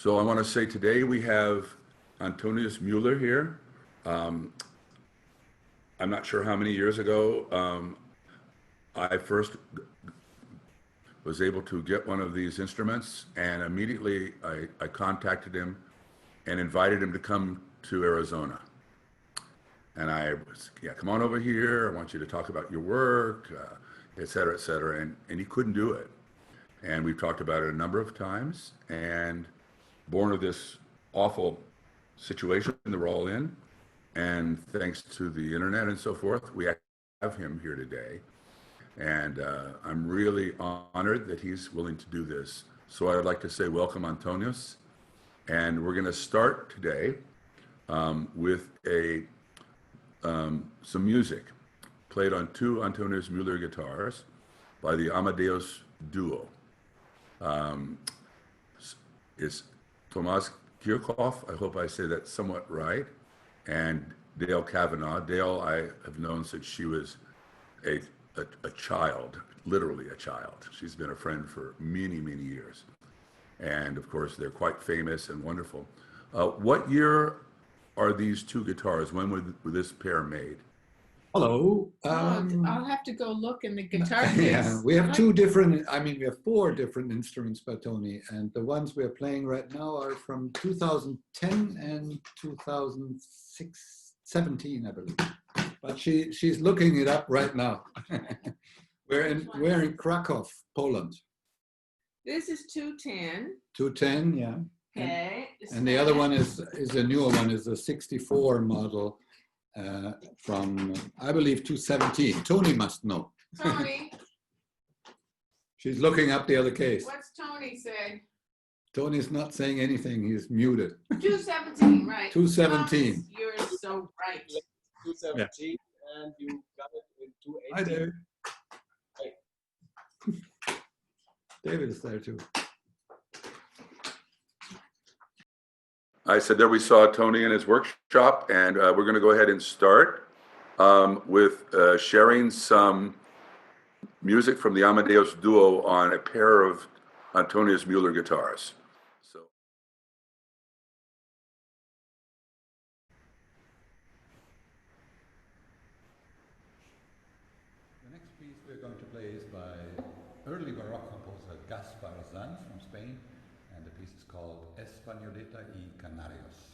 So I want to say today we have Antonius Müller here. Um, I'm not sure how many years ago I first was able to get one of these instruments, and immediately I contacted him and invited him to come to Arizona. And I was, yeah, come on over here. I want you to talk about your work, et cetera, et cetera. And he couldn't do it. And we've talked about it a number of times. And born of this awful situation that we're all in, and thanks to the internet and so forth, we have him here today. And I'm really honored that he's willing to do this. So I'd like to say welcome, Antonius. And we're going to start today with some music played on two Antonius Müller guitars by the Amadeus duo. It's Tomas Kirchhoff, I hope I say that somewhat right, and Dale Kavanaugh. Dale I have known since she was a child, literally a child. She's been a friend for many, many years. And of course, they're quite famous and wonderful. What year are these two guitars? When were this pair made? Hello. I'll have to go look in the guitar case. Yeah, we have two different, we have four different instruments by Tony, and the ones we're playing right now are from 2010 and 2017, I believe. But she's looking it up right now. we're in Krakow, Poland. This is 210. 210, yeah. Okay. And the other one is a newer one, is a 64 model. From, I believe, 217. Tony must know. Tony. She's looking up the other case. What's Tony say? Tony's not saying anything. He's muted. 217, right. 217. Thomas, you're so right. 217, yeah. And you got it in 218. Hi there. Hey. David is there too. I said that we saw Tony in his workshop, and we're going to go ahead and start with sharing some music from the Amadeus duo on a pair of Antonius Müller guitars. So. The next piece we're going to play is by early Baroque composer Gaspar Sanz from Spain, and the piece is called Españoleta y Canarios.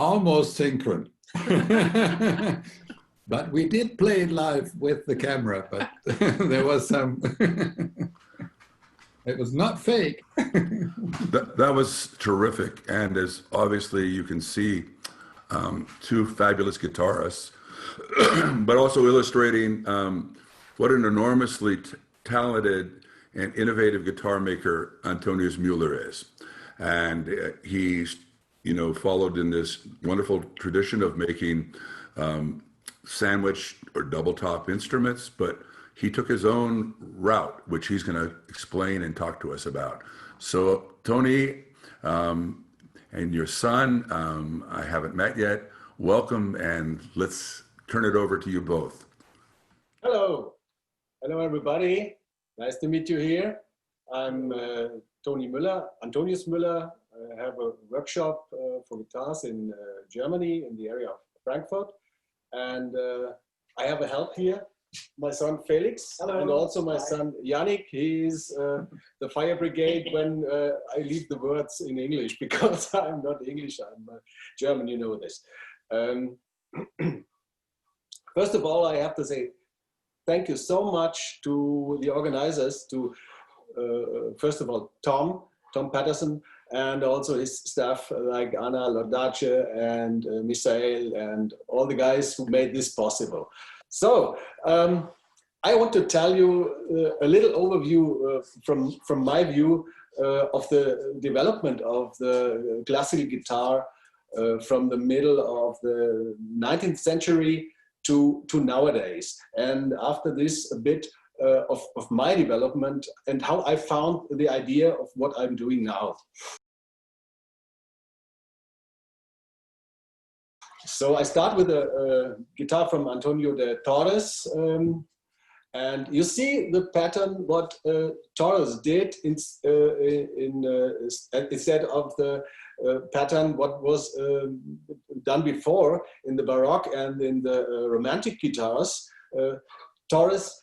almost synchron. But we did play it live with the camera, but there was some, it was not fake. That was terrific. And as obviously you can see, two fabulous guitarists, but also illustrating what an enormously talented and innovative guitar maker Antonius Müller is. And he's, followed in this wonderful tradition of making sandwich or double top instruments, but he took his own route, which he's going to explain and talk to us about. So Tony and your son, I haven't met yet. Welcome, and let's turn it over to you both. Hello. Hello, everybody. Nice to meet you here. I'm Tony Müller, Antonius Müller. I have a workshop for guitars in Germany, in the area of Frankfurt. And I have a help here, my son Felix. Hello. And also my son Yannick. He's the fire brigade when I leave the words in English, because I'm not English, I'm German, you know this. First of all, I have to say thank you so much to the organizers, to first of all, Tom Patterson, and also his staff like Anna Lordace and Misael and all the guys who made this possible. So I want to tell you a little overview from my view of the development of the classical guitar from the middle of the 19th century to nowadays. And after this, a bit of my development and how I found the idea of what I'm doing now. So I start with a guitar from Antonio de Torres, and you see the pattern what Torres did instead of the pattern what was done before in the Baroque and in the Romantic guitars. Torres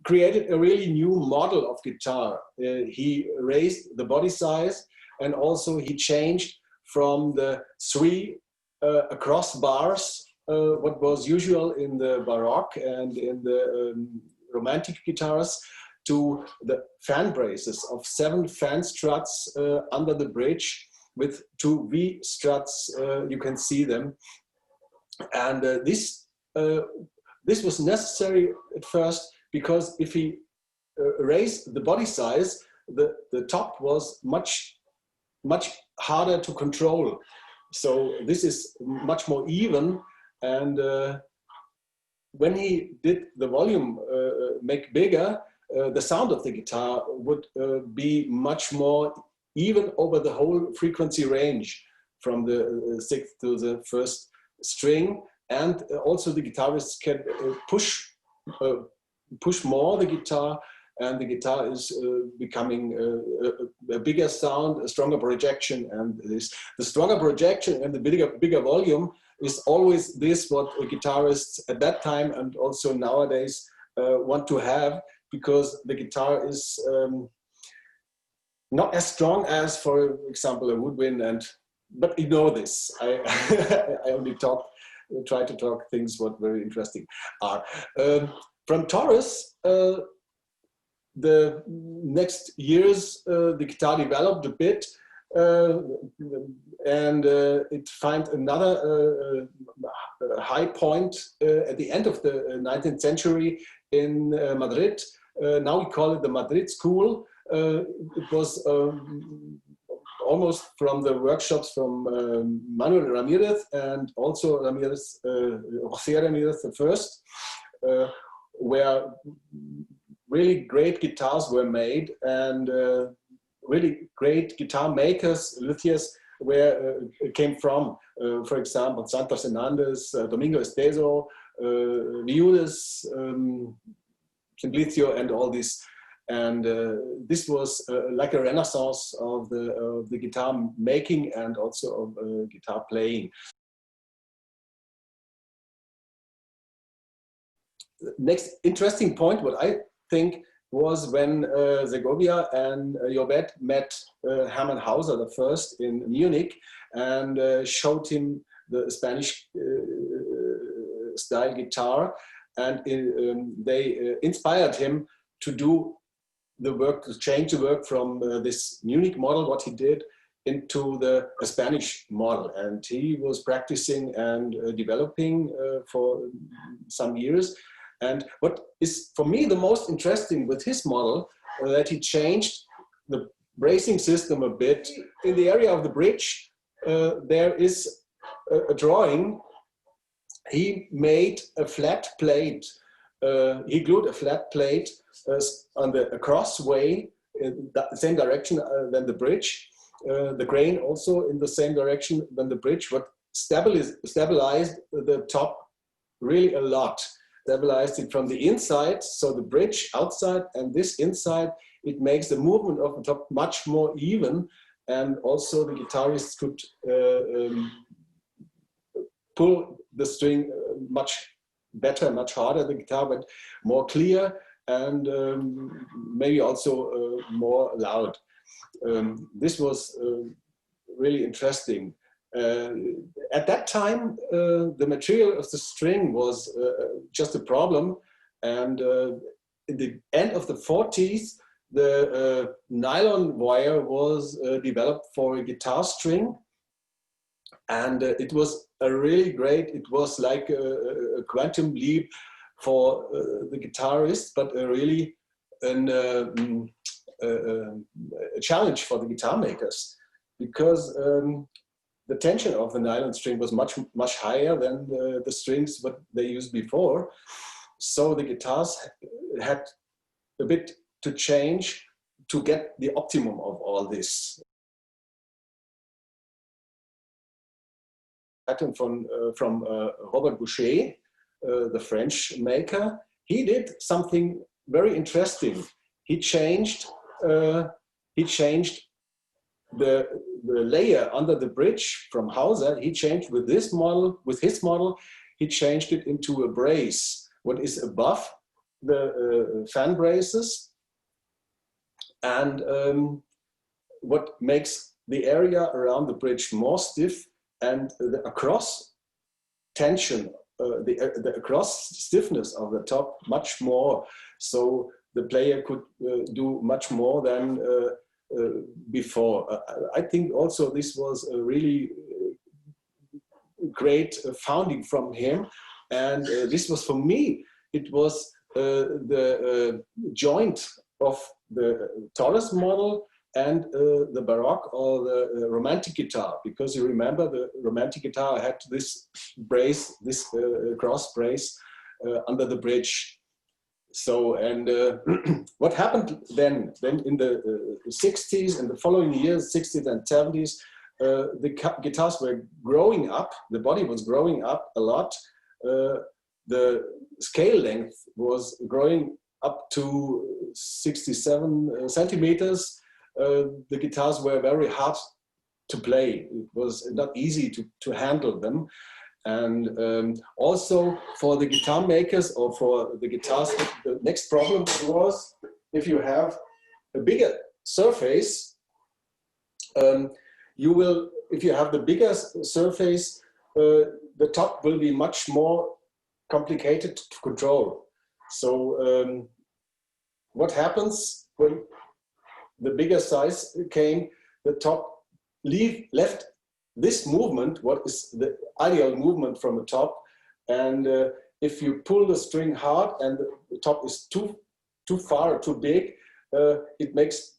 created a really new model of guitar. He raised the body size, and also he changed from the three across bars, what was usual in the Baroque and in the Romantic guitars, to the fan braces of 7 fan struts under the bridge with 2 V struts. You can see them, and this was necessary at first, because if he raised the body size, the top was much harder to control. So this is much more even, and when he did the volume make bigger, the sound of the guitar would be much more even over the whole frequency range, from the 6th to the 1st string. And also the guitarist can push more the guitar, and the guitar is becoming a bigger sound, a stronger projection. And the stronger projection and the bigger volume is always this what guitarists at that time and also nowadays want to have, because the guitar is not as strong as, for example, a woodwind. But you know this. I only try to talk things what very interesting are. From Torres, the next years, the guitar developed a bit, and it found another high point at the end of the 19th century in Madrid. Now we call it the Madrid School. It was almost from the workshops from Manuel Ramirez and also José Ramirez the first, where really great guitars were made, and really great guitar makers, luthiers, came from. For example, Santos Hernandez, Domingo Esteso, Viudes, Simplicio, and all this. And this was like a renaissance of the guitar making and also of guitar playing. Next interesting point, what I think was when Segovia and Jobet met Hermann Hauser the first in Munich and showed him the Spanish style guitar, and they inspired him to do the work, to change the work from this Munich model, what he did, into the Spanish model. And he was practicing and developing for some years. And what is for me the most interesting with his model, that he changed the bracing system a bit. In the area of the bridge, there is a drawing. He made a flat plate. He glued a flat plate on the crossway in the same direction than the bridge. The grain also in the same direction than the bridge. What stabilized the top really a lot. Stabilized it from the inside, so the bridge outside and this inside, it makes the movement of the top much more even, and also the guitarist could pull the string much better, much harder, the guitar, but more clear and maybe also more loud. This was really interesting. At that time, the material of the string was just a problem, and in the end of the 40s, the nylon wire was developed for a guitar string, and it was a really great, it was like a quantum leap for the guitarist, but really a challenge for the guitar makers, because the tension of the nylon string was much higher than the strings what they used before. So the guitars had a bit to change to get the optimum of all this. Pattern from Robert Boucher, the French maker. He did something very interesting. He changed the layer under the bridge from Hauser. He changed with this model, with his model, he changed it into a brace, what is above the fan braces, and what makes the area around the bridge more stiff, and the across tension, the across stiffness of the top much more, so the player could do much more than before. I think also this was a really great founding from him, and this was for me, it was the joint of the Torres model and the Baroque or the Romantic guitar, because you remember the Romantic guitar had this brace, this cross brace under the bridge. So, and what happened then in the 60s and the following years, 60s and 70s, the guitars were growing up, the body was growing up a lot, the scale length was growing up to 67 centimeters. The guitars were very hard to play. It was not easy to handle them. And also for the guitar makers or for the guitars, the next problem was if you have a bigger surface, if you have the bigger surface, the top will be much more complicated to control. So what happens when the bigger size came, the top left this movement, what is the ideal movement from the top, and if you pull the string hard and the top is too far or too big, it makes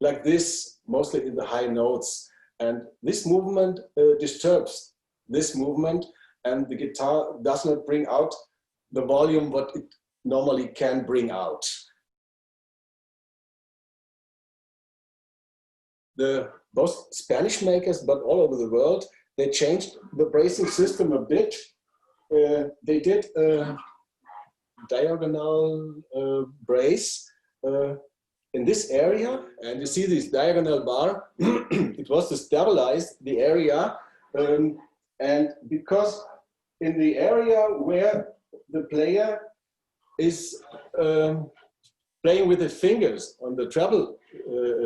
like this, mostly in the high notes, and this movement disturbs this movement, and the guitar does not bring out the volume what it normally can bring out. Both Spanish makers, but all over the world, they changed the bracing system a bit. They did a diagonal brace in this area, and you see this diagonal bar. It was to stabilize the area, and because in the area where the player is playing with the fingers on the treble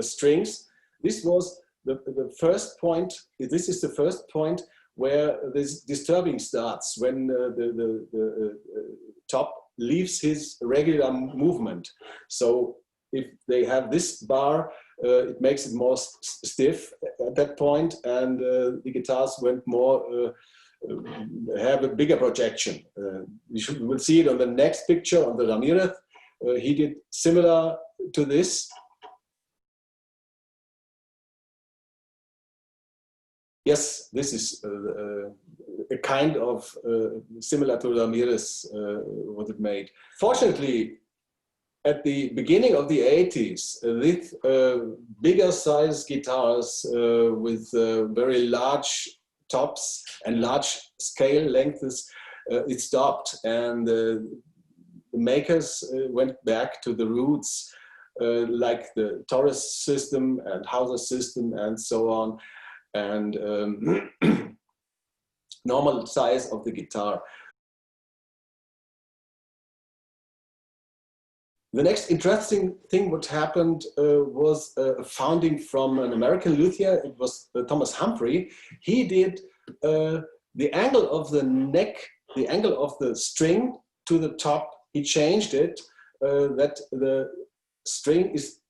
strings. This was the first point. This is the first point where this disturbing starts, when the top leaves his regular movement. So if they have this bar, it makes it more stiff at that point, and the guitars went more, have a bigger projection. We will see it on the next picture on the Ramirez. He did similar to this. Yes, this is a kind of similar to Ramirez, what it made. Fortunately, at the beginning of the 80s, with bigger size guitars with very large tops and large scale lengths, it stopped, and the makers went back to the roots, like the Torres system and Hauser system and so on, and normal size of the guitar. The next interesting thing what happened was a founding from an American luthier. It was Thomas Humphrey. He did the angle of the neck, the angle of the string to the top. He changed it that the string is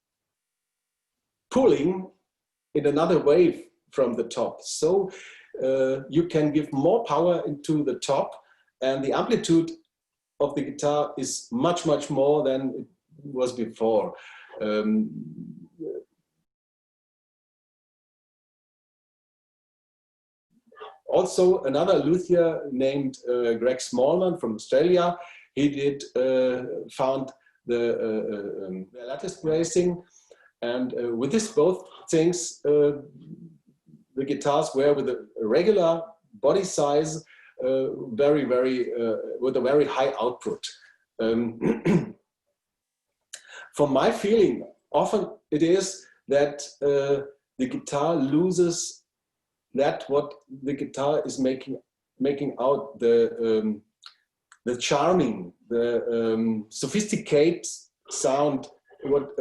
pulling in another way from the top. So you can give more power into the top, and the amplitude of the guitar is much, much more than it was before. Also, another luthier named Greg Smallman from Australia, he did found the lattice bracing, and with this both things, the guitars were with a regular body size, very, with a very high output. From my feeling, often it is that the guitar loses that what the guitar is making out, the charming, the sophisticated sound what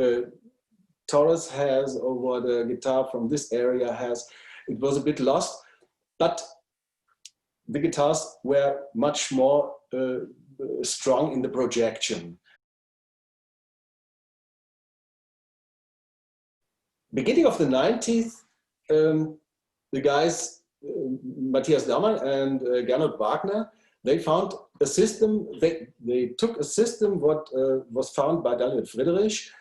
Torres has, or what a guitar from this area has. It was a bit lost, but the guitars were much more strong in the projection. Beginning of the 90s, the guys, Matthias Daumann and Gernot Wagner, they found a system, they took a system what was found by Daniel Friedrich,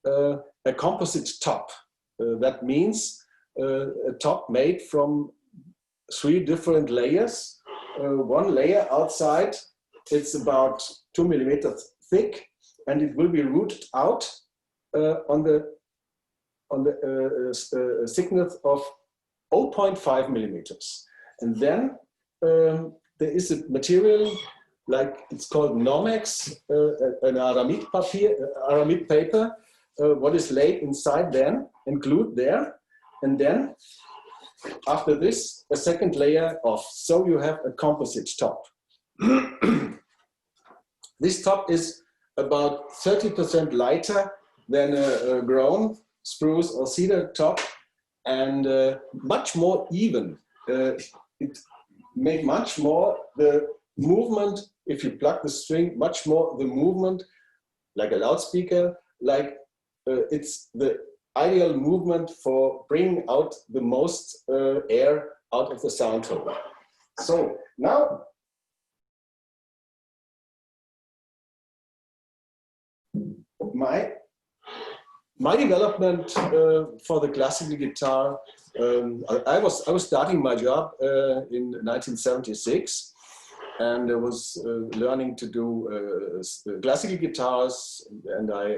a composite top. That means a top made from 3 different layers. One layer outside, it's about 2 millimeters thick, and it will be rooted out on the thickness of 0.5 millimeters. And then there is a material, like it's called Normex, an aramid paper, what is laid inside then and glued there. And then after this, a second layer off. So you have a composite top. This top is about 30% lighter than a grown spruce or cedar top, and much more even. It makes much more the movement, if you plug the string, much more the movement, like a loudspeaker, like it's the ideal movement for bringing out the most air out of the sound hole. So now, my development for the classical guitar, I was starting my job in 1976, and I was learning to do classical guitars, and I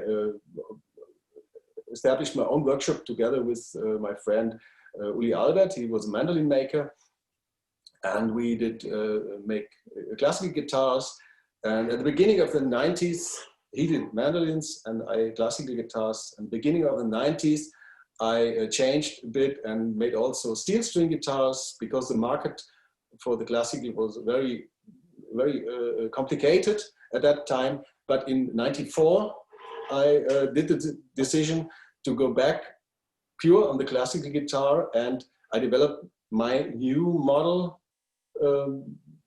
established my own workshop together with my friend Uli Albert. He was a mandolin maker, and we did make classical guitars. And at the beginning of the 90s, he did mandolins and I classical guitars. And beginning of the 90s, I changed a bit and made also steel string guitars, because the market for the classical was very, very complicated at that time. But in '94, I did the decision to go back pure on the classical guitar, and I developed my new model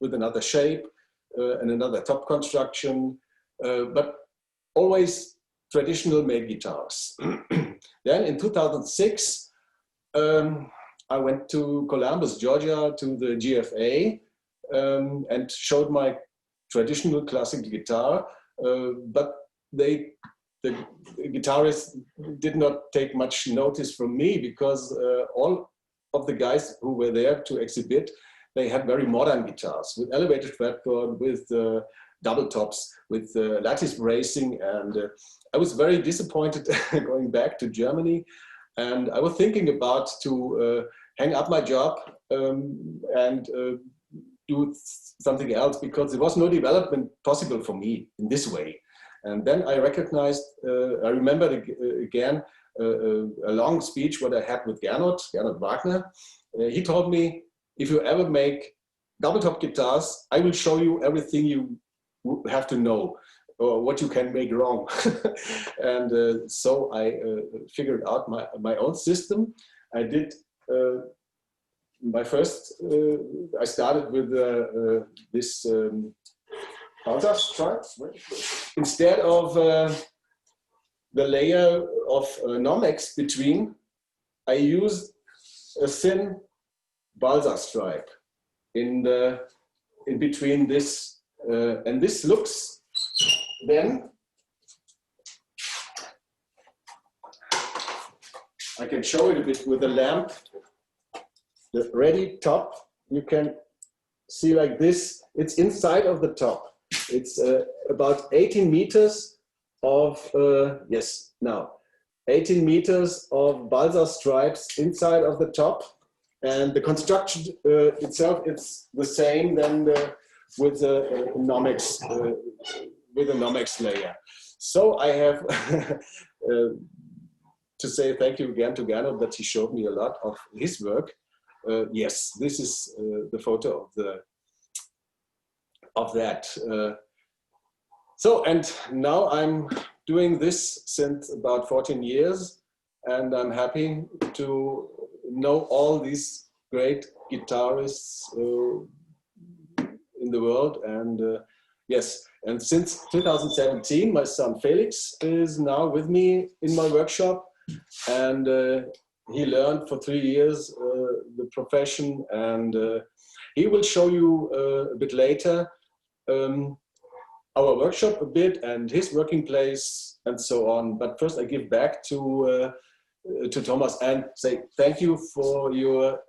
with another shape and another top construction, but always traditional made guitars. Then in 2006, I went to Columbus, Georgia, to the GFA and showed my traditional classical guitar, but the guitarists did not take much notice from me because all of the guys who were there to exhibit, they had very modern guitars with elevated fretboard, with double tops, with lattice bracing, and I was very disappointed going back to Germany, and I was thinking about to hang up my job and do something else because there was no development possible for me in this way. And then I recognized, I remembered again a long speech what I had with Gernot Wagner. He told me, if you ever make double top guitars, I will show you everything you have to know or what you can make wrong. And so I figured out my own system. I did my first, I started with this instead of the layer of Nomex between, I used a thin balsa stripe in between this, and this looks then, I can show it a bit with a lamp. The ready top, you can see like this, it's inside of the top. It's about 18 meters of, 18 meters of balsa stripes inside of the top. And the construction itself, it's the same than with the Nomex, layer. So I have to say thank you again to Gernot that he showed me a lot of his work. Yes, this is the photo of that. So, and now I'm doing this since about 14 years, and I'm happy to know all these great guitarists in the world. And yes, and since 2017, my son Felix is now with me in my workshop, and he learned for 3 years the profession, and he will show you a bit later our workshop a bit and his working place and so on. But first I give back to Thomas and say thank you for your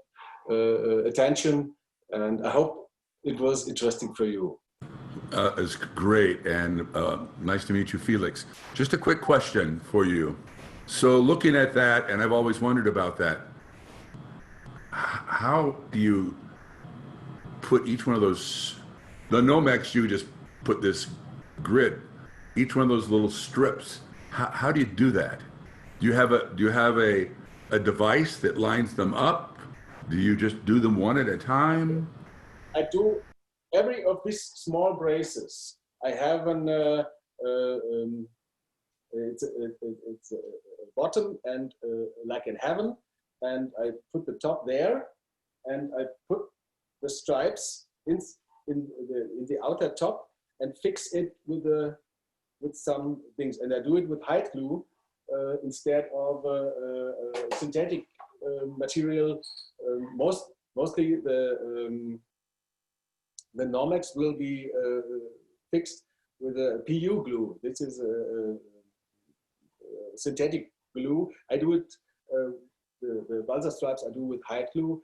attention, and I hope it was interesting for you. It's great, and nice to meet you, Felix. Just a quick question for you. So looking at that, and I've always wondered about that, how do you put each one of those, the Nomex, you just put this grid, each one of those little strips, how do you do that? Do you have a device that lines them up? Do you just do them one at a time? I do every of these small braces. I have an it's a bottom and like in heaven, and I put the top there, and I put the stripes in the outer top and fix it with some things, and I do it with hide glue instead of synthetic material. Mostly the Nomex will be fixed with a PU glue. This is a synthetic glue. I do it, the balsa stripes I do with hide glue.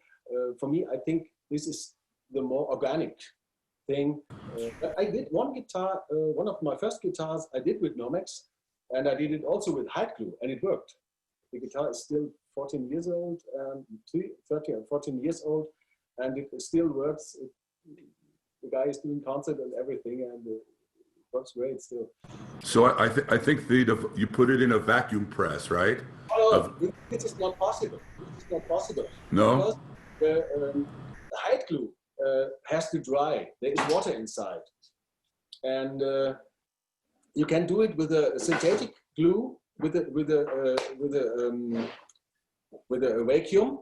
For me, I think this is the more organic thing. But I did one guitar, one of my first guitars I did with Nomex, and I did it also with hide glue, and it worked. The guitar is still 14 years old, 13 or 14 years old, and it still works. The guy is doing concert and everything, and it works great still. So I think you put it in a vacuum press, right? Oh, this is not possible. This is not possible. No? Because the hide glue has to dry. There is water inside. And you can do it with a synthetic glue with a vacuum,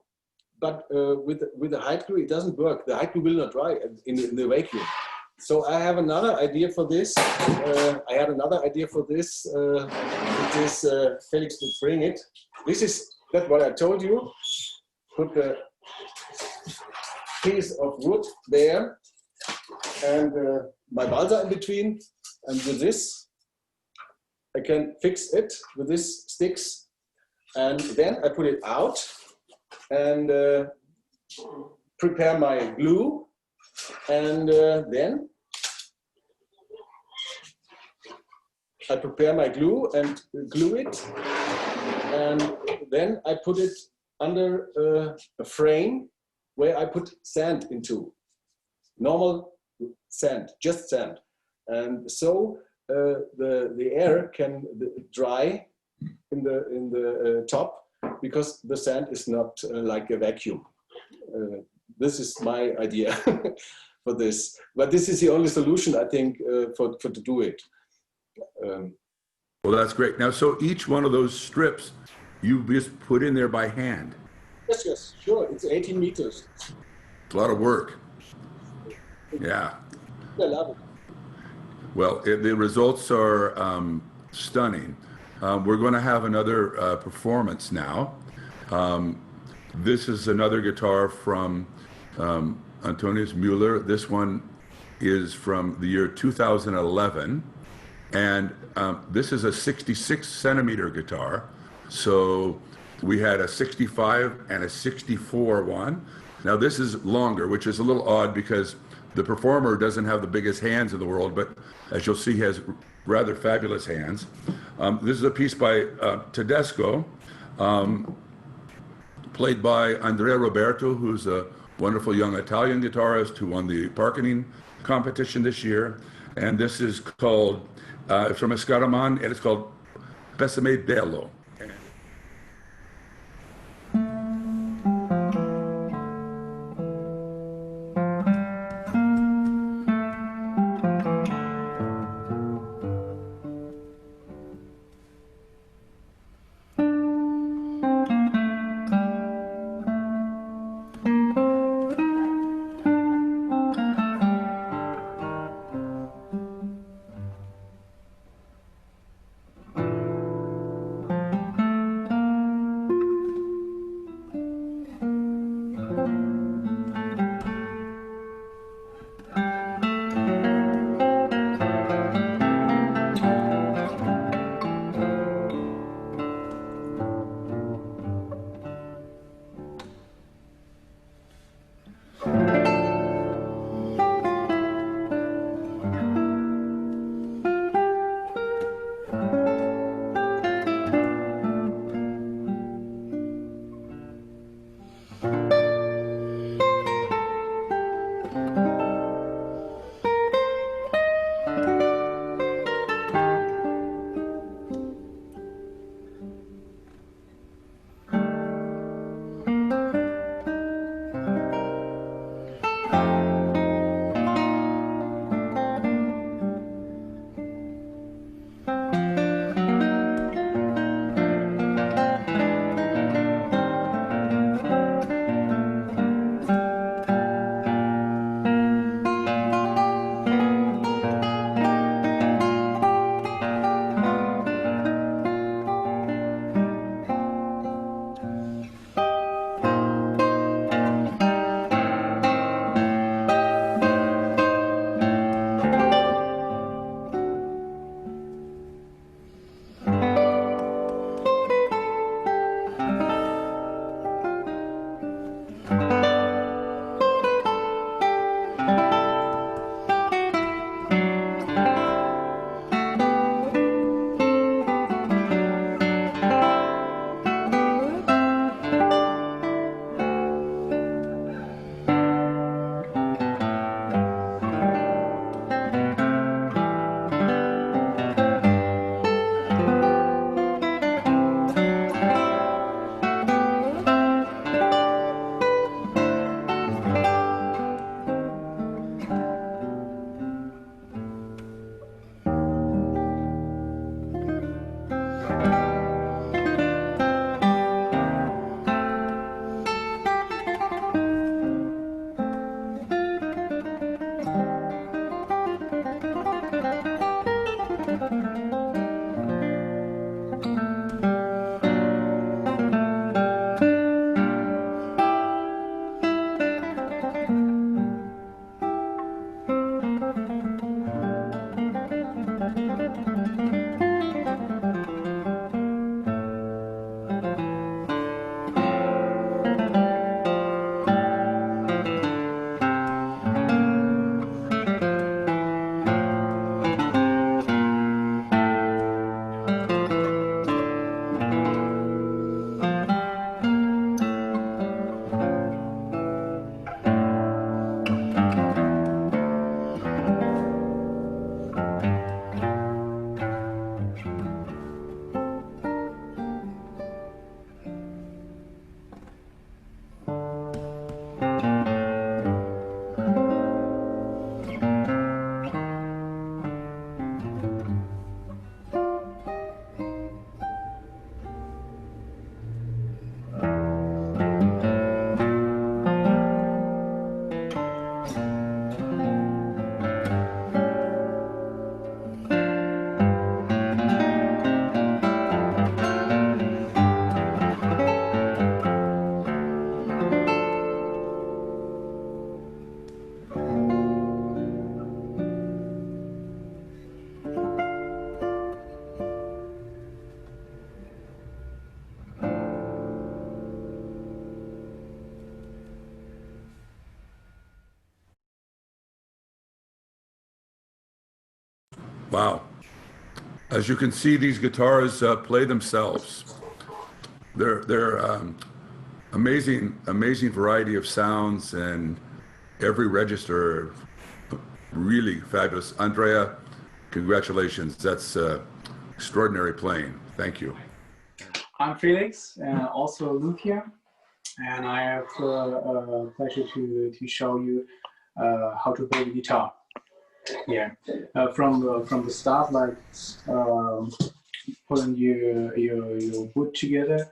but with the hide glue it doesn't work. The hide glue will not dry in the vacuum. So I have another idea for this. I had another idea for this. It is Felix will bring it. This is that's what I told you. Put the piece of wood there and my balsa in between, and with this I can fix it with these sticks, and then I put it out and prepare my glue, and then I prepare my glue and glue it, and then I put it under a frame where I put sand into, normal sand, just sand, and so the air can dry in the top, because the sand is not like a vacuum. This is my idea for this, but this is the only solution I think for to do it. Well, that's great. Now, so each one of those strips you just put in there by hand. Yes, sure. It's 18 meters. It's a lot of work. Yeah. I love it. Well, the results are stunning. We're going to have another performance now. This is another guitar from Antonius Müller. This one is from the year 2011. And this is a 66 centimeter guitar. So we had a 65 and a 64 one. Now this is longer, which is a little odd because the performer doesn't have the biggest hands in the world, but as you'll see, he has rather fabulous hands. This is a piece by Tedesco, played by Andrea Roberto, who's a wonderful young Italian guitarist who won the Parkening competition this year. And this is called, it's from Escaraman, and it's called Pessime Bello. Wow. As you can see, these guitars play themselves. They're amazing variety of sounds, and every register really fabulous. Andrea, congratulations. That's extraordinary playing. Thank you. I'm Felix, also a luthier, and I have the pleasure to show you how to play the guitar. Yeah, from the start, like putting your wood together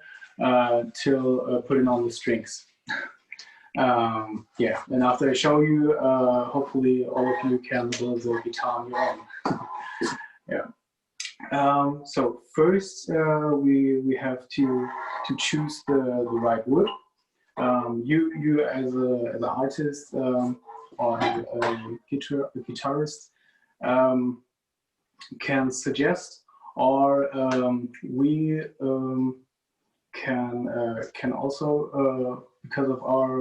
till putting on the strings. Yeah, and after I show you, hopefully all of you can build the guitar on your own. Yeah. So first, we have to choose the right wood. You as an artist or a guitarist can suggest, or we can also, because of our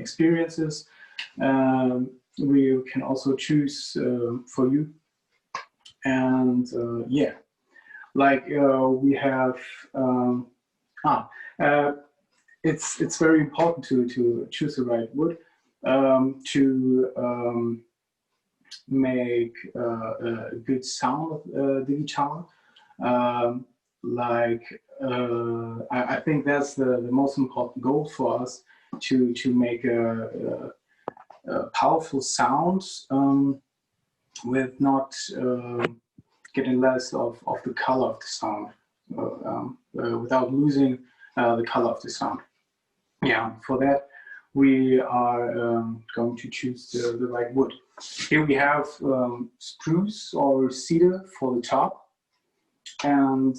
experiences, we can also choose for you. And yeah, like we have it's very important to choose the right wood to make a good sound of the guitar. I think that's the most important goal for us, to make a powerful sound with not getting less of the color of the sound, without losing the color of the sound. Yeah, for that we are going to choose the right wood. Here we have spruce or cedar for the top, and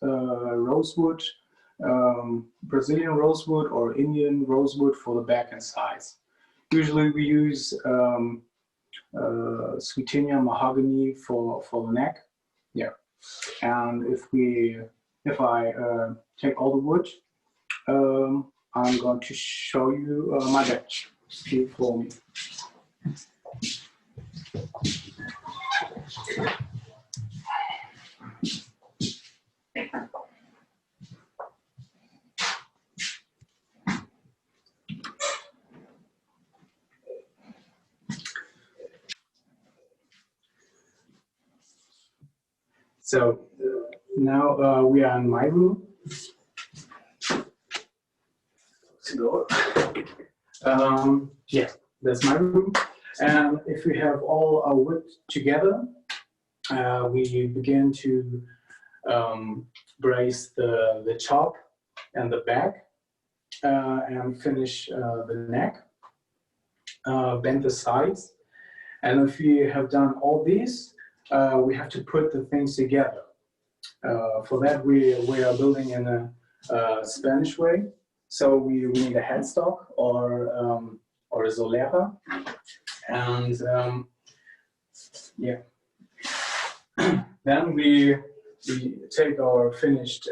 rosewood, Brazilian rosewood or Indian rosewood for the back and sides. Usually we use Swietenia mahogany for the neck. Yeah, and if I take all the wood, I'm going to show you my batch. Here for me. So now we are in my room. Yeah, that's my room. And if we have all our wood together, we begin to brace the top and the back, and finish the neck, bend the sides. And if we have done all these, we have to put the things together. For that, we are building in a Spanish way. So we need a headstock or a ller, and yeah. Then we take our finished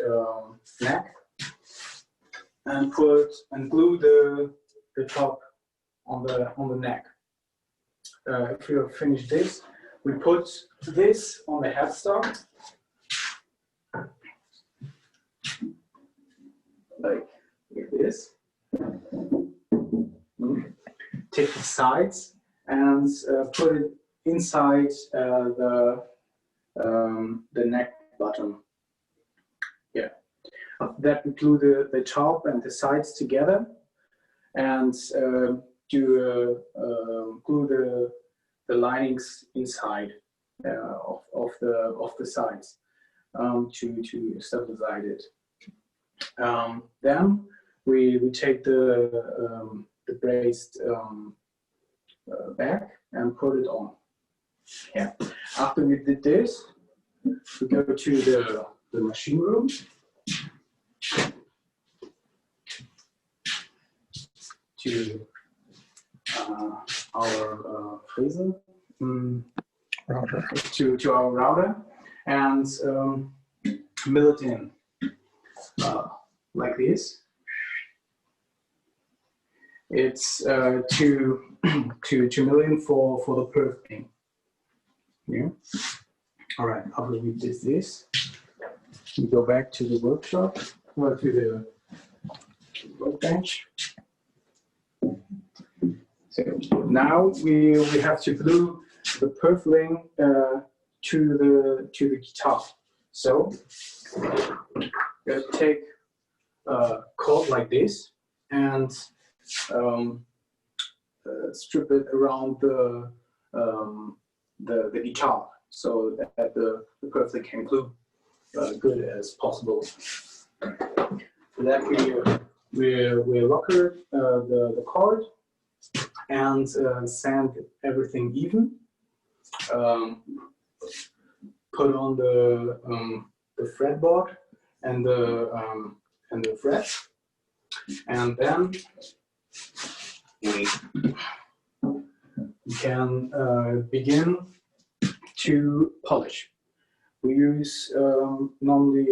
neck and glue the top on the neck. If we have finished this, we put this on the headstock, like this. Take the sides and put it inside the neck bottom. Yeah. After that, we glue the top and the sides together, and glue the linings inside of the sides to stabilize it. Then we take the braced back and put it on. Yeah. After we did this, we go to the machine room. To our freezer, router. To our router, and mill it in like this. It's 2 million for the perfecting. Yeah. All right. After we did this, we go back to the workshop, or to the workbench. So now we have to glue the purfling to the guitar. So we take a cord like this and strip it around the guitar so that the purfling can glue good as possible. For that we lacquer the cord and sand everything even. Put on the fretboard and the frets, and then we can begin to polish. We use normally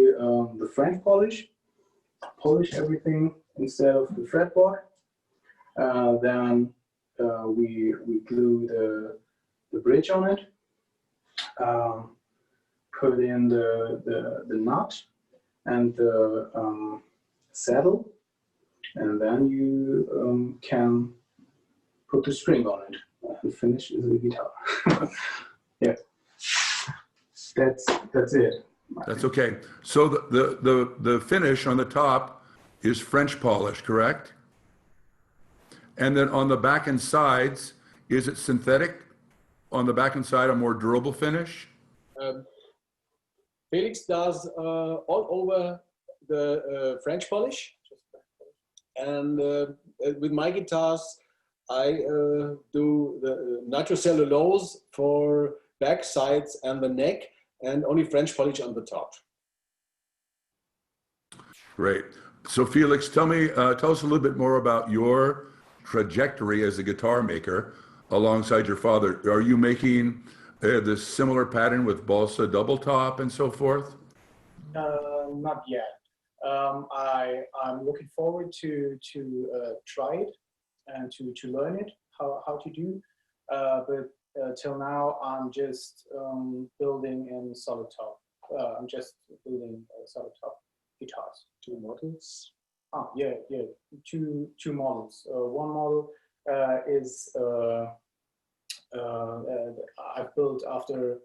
the French polish everything instead of the fretboard. Then we glue the bridge on it. Put in the nut and the saddle, and then you can put the string on it and finish the guitar. Yeah, that's it. That's okay. So the finish on the top is French polish, correct? And then on the back and sides, is it synthetic? On the back and side, a more durable finish? Felix does all over the French polish, and with my guitars I do the nitrocellulose for back, sides and the neck, and only French polish on the top. Great. So Felix, tell us a little bit more about your trajectory as a guitar maker alongside your father. Are you making this similar pattern with balsa double top and so forth? Not yet. I'm looking forward to try it and to learn it, how to do. But till now, I'm just building in solid top. I'm just building solid top guitars. Two models. Yeah. Two models. One model is I've built after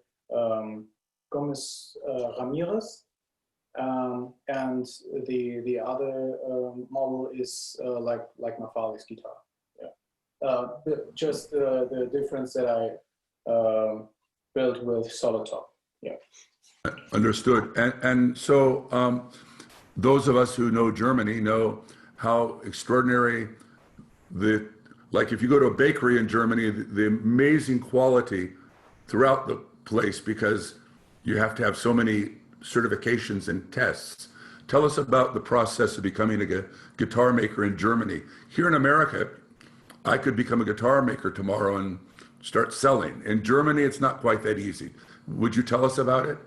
Gomez Ramirez, and the other model is like my father's guitar. Yeah. Just the difference that I built with solid top. Yeah. Understood. And so those of us who know Germany know how extraordinary like if you go to a bakery in Germany, the amazing quality throughout the place, because you have to have so many certifications and tests. Tell us about the process of becoming a guitar maker in Germany. Here in America, I could become a guitar maker tomorrow and start selling. In Germany, it's not quite that easy. Would you tell us about it?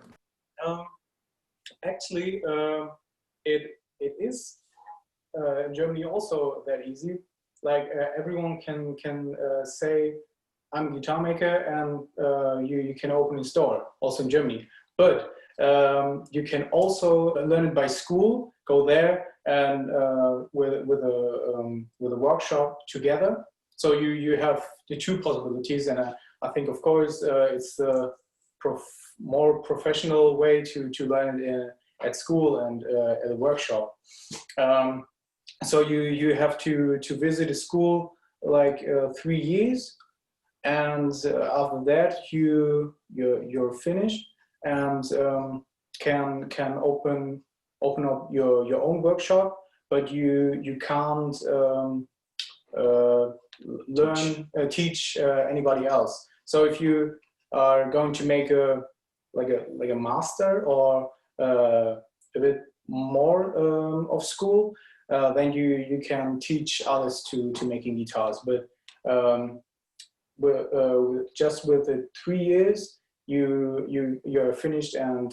Actually, it is in Germany also that easy. Like everyone can say, I'm a guitar maker, and you can open a store also in Germany. But you can also learn it by school, go there and with a workshop together. So you have the two possibilities, and I think of course it's the more professional way to learn it at school and at a workshop. So you have to visit a school like 3 years, and after that you're finished and can open up your own workshop, but you can't teach anybody else. So if you are going to make a master or a bit more of school, then you can teach others to making guitars. But just with the 3 years, you're finished and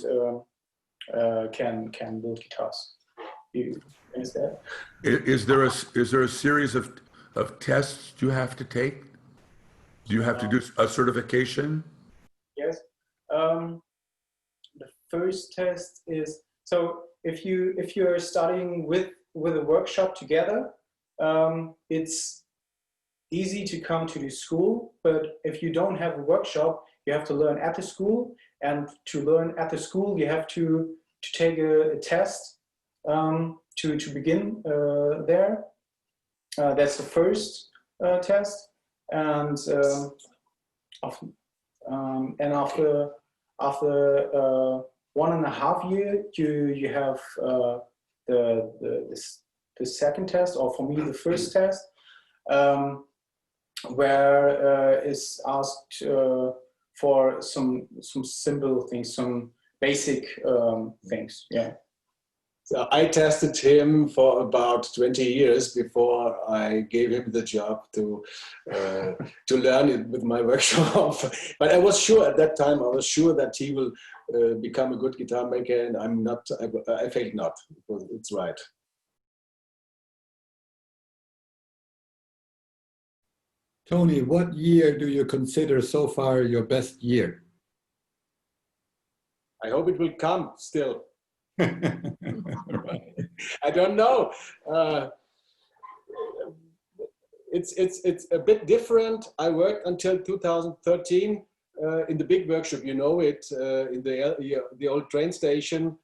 can build guitars. You understand? Is there a series of tests you have to take? Do you have to do a certification? Yes. The first test is, so if you're studying with a workshop together, it's easy to come to the school, but if you don't have a workshop, you have to learn at the school, and to learn at the school, you have to take a test to begin there. That's the first test, and after 1.5 years, you have the second test, or for me the first test, where is asked for some simple things, some basic things. Yeah. So I tested him for about 20 years before I gave him the job to learn it with my workshop. But I was sure at that time, I was sure that he will become a good guitar maker, and I'm not, I failed not, because it's right. Tony, what year do you consider so far your best year? I hope it will come still. Right. I don't know. It's a bit different. I worked until 2013 in the big workshop, you know it, in the old train station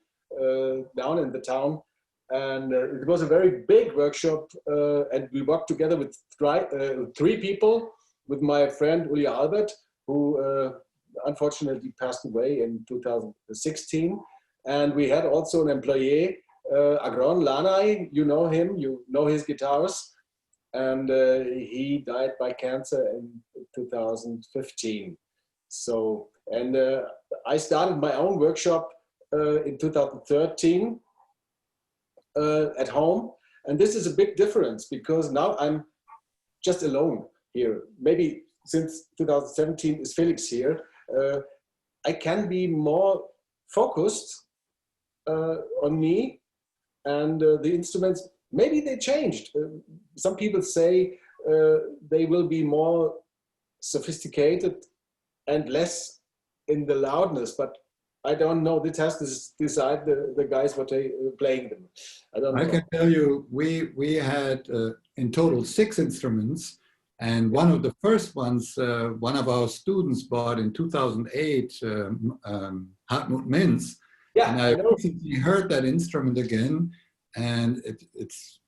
down in the town. And it was a very big workshop, and we worked together with three people, with my friend Uli Albert, who unfortunately passed away in 2016. And we had also an employee, Agron Lanai, you know him, you know his guitars. And he died by cancer in 2015. So, and I started my own workshop in 2013 at home. And this is a big difference, because now I'm just alone here. Maybe since 2017 is Felix here, I can be more focused on me, and the instruments, maybe they changed. Some people say they will be more sophisticated and less in the loudness, but I don't know. This has to decide the guys what they playing them. I don't know. I can tell you, we had in total 6 instruments, and one of the first ones, one of our students bought in 2008, Hartmut Minz. Yeah, and I recently heard that instrument again, and it's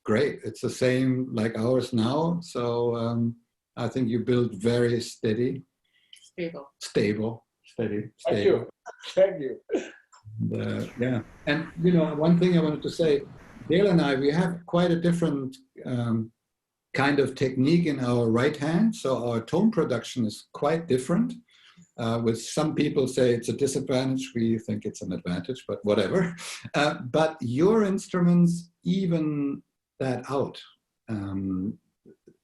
great. It's the same like ours now. So I think you build very steady. Stable. Steady. Thank you. Thank you. And, yeah. And, you know, one thing I wanted to say, Dale and I, we have quite a different kind of technique in our right hand. So our tone production is quite different. With some people say it's a disadvantage, we think it's an advantage, but whatever. But your instruments even that out.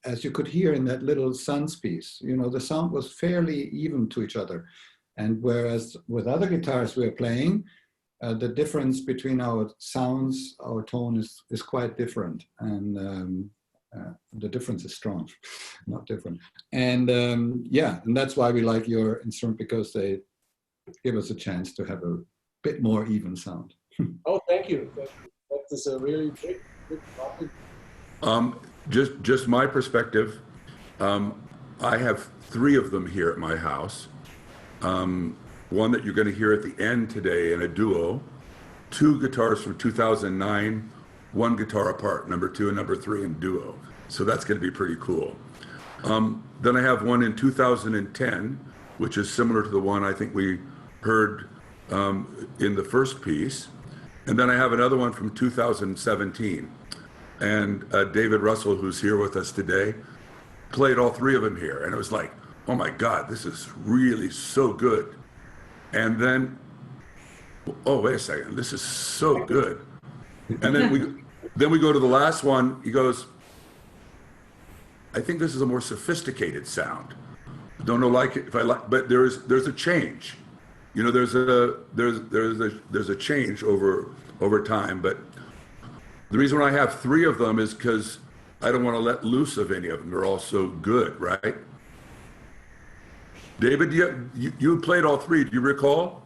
As you could hear in that little Suns piece, you know, the sound was fairly even to each other. And whereas with other guitars we're playing, the difference between our sounds, our tone is quite different. And the difference is strong, not different. And yeah, and that's why we like your instrument, because they give us a chance to have a bit more even sound. Oh, thank you. That is a really big topic. Just my perspective, I have 3 of them here at my house. One that you're going to hear at the end today in a duo, 2 guitars from 2009, 1 guitar apart, number 2 and number 3 in duo. So that's going to be pretty cool. Then I have one in 2010, which is similar to the one I think we heard in the first piece. And then I have another one from 2017. And David Russell, who's here with us today, played all 3 of them here. And it was like, oh my God, this is really so good. And then, oh, wait a second, this is so good. And then we go to the last one. He goes, I think this is a more sophisticated sound. Don't know like it if I like, but there's a change. You know, there's a change over time. But the reason why I have 3 of them is because I don't want to let loose of any of them. They're all so good, right? David, you played all three. Do you recall?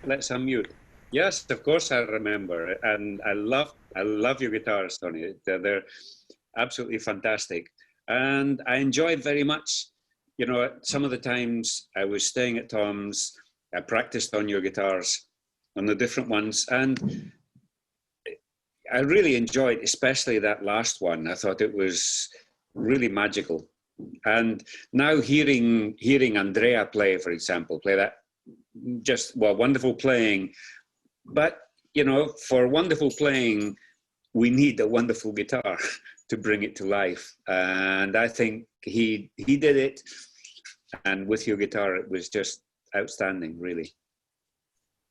Let's unmute. Yes, of course I remember, and I love your guitars, Tony. They're absolutely fantastic, and I enjoyed very much. You know, some of the times I was staying at Tom's, I practiced on your guitars, on the different ones, and I really enjoyed, especially that last one. I thought it was really magical. And now hearing Andrea play, for example, play that, just, well, wonderful playing. But, you know, for wonderful playing, we need a wonderful guitar to bring it to life. And I think he did it. And with your guitar, it was just outstanding, really.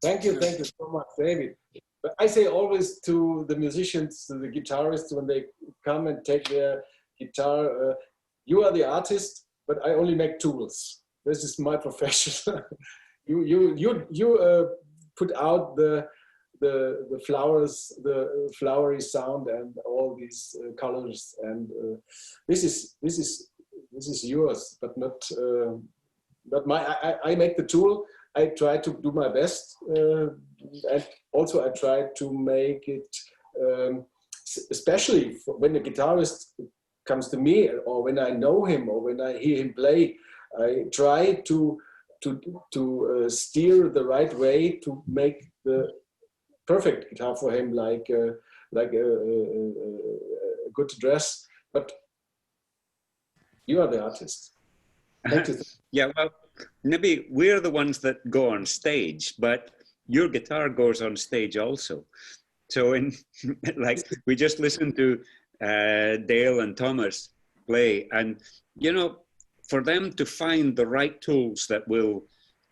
Thank you so much, David. But I say always to the musicians, to the guitarists, when they come and take their guitar, you are the artist, but I only make tools. This is my profession. you put out the flowers, the flowery sound, and all these colors, and this is yours, but not my. I make the tool. I try to do my best, and also I try to make it, especially when the guitarist comes to me, or when I know him, or when I hear him play, I try to steer the right way to make the perfect guitar for him, like a good dress. But you are the artist. Thank you. Yeah, well, maybe we're the ones that go on stage, but your guitar goes on stage also. So like we just listened to Dale and Thomas play, and you know, for them to find the right tools that will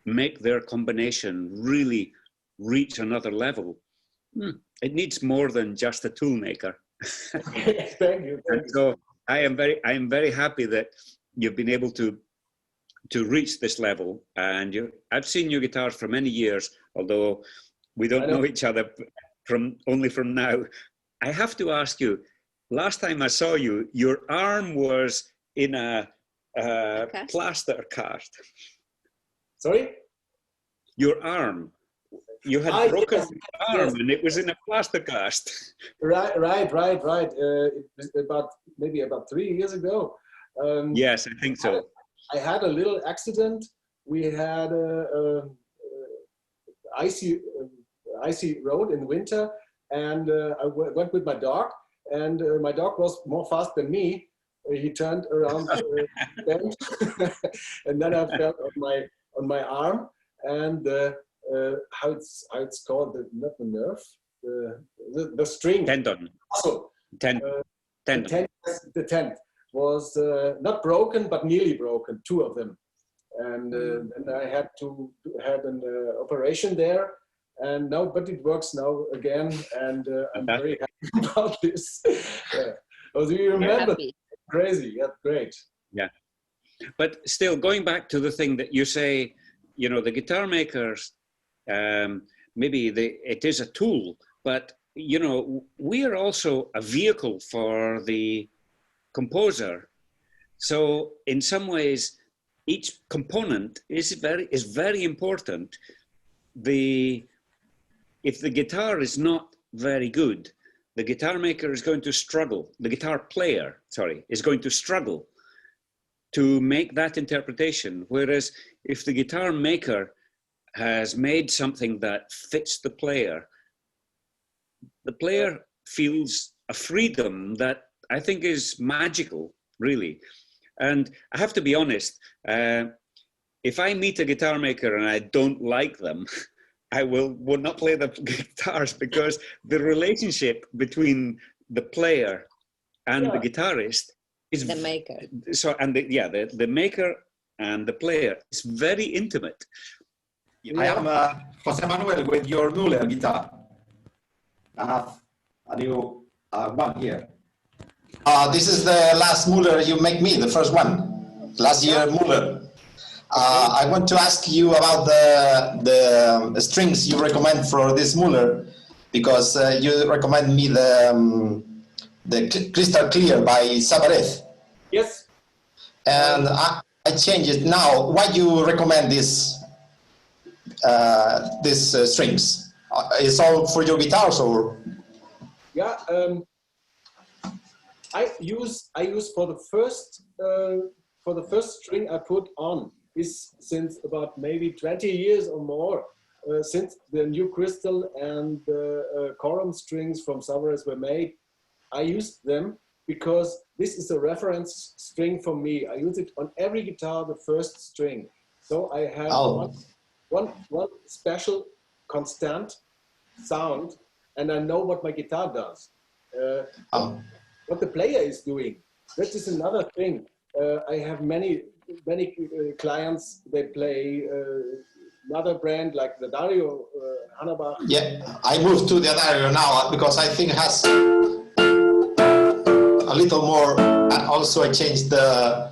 make their combination really reach another level, it needs more than just a tool maker. Thank you. And so I am very happy that you've been able to reach this level. And I've seen your guitars for many years, although we don't know each other only from now. I have to ask you, last time I saw you, your arm was in a plaster cast. Sorry? Your arm. You had broken your arm, yes. And it was in a plaster cast. Right. It was maybe about 3 years ago. Yes, I think so. I had a little accident. We had a icy road in winter, and I went with my dog, and my dog was more fast than me. He turned around the bend, and then I fell on my arm, and how it's called, not the nerve, the string. Tendon. Also, Tendon. The tent was not broken, but nearly broken, 2 of them. And then I had to have an operation there. And now, but it works now again. And I'm very happy about this. Oh, do you remember? Crazy, yeah, great. Yeah. But still, going back to the thing that you say, you know, the guitar makers, maybe it is a tool, but, you know, we are also a vehicle for the composer. So in some ways, each component is very important. If the guitar is not very good, the guitar maker is going to struggle. The guitar player, sorry, is going to struggle to make that interpretation. Whereas if the guitar maker has made something that fits the player feels a freedom that I think is magical, really. And I have to be honest, if I meet a guitar maker and I don't like them, I will not play the guitars, because the relationship between the player and the guitarist is the maker. So, and the maker and the player is very intimate. I am Jose Manuel with your Müller guitar. I have a new one here. This is the last Müller you make me, the first one. Last year Müller. I want to ask you about the strings you recommend for this Müller, because you recommend me the Crystal Clear by Sabarev. Yes. And I change it now. Why do you recommend this strings? It's all for your guitars, or? Yeah, I use for the first string I put on is since about maybe 20 years or more, since the new crystal and the Corum strings from Savarez were made. I used them because this is a reference string for me. I use it on every guitar, the first string. So I have one special constant sound, and I know what my guitar does. What the player is doing. That is another thing. I have many clients. They play another brand like the Dario Hannebach. Yeah, I moved to the Dario now because I think it has a little more. And also, I changed the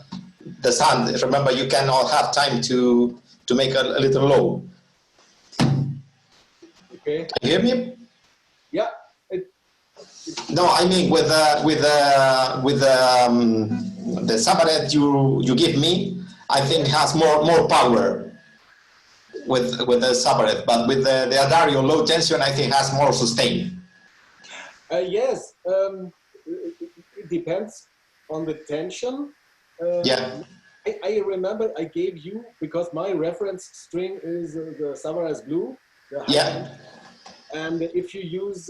sound. Remember, you cannot have time to make a little low. Okay. Can you hear me? Yeah. No, I mean with the Savarez you give me, I think has more power with the Savarez, but with the Dario low tension, I think has more sustain. Yes, it depends on the tension. Yeah. I remember I gave you, because my reference string is the Savarez Blue. Yeah. And if you use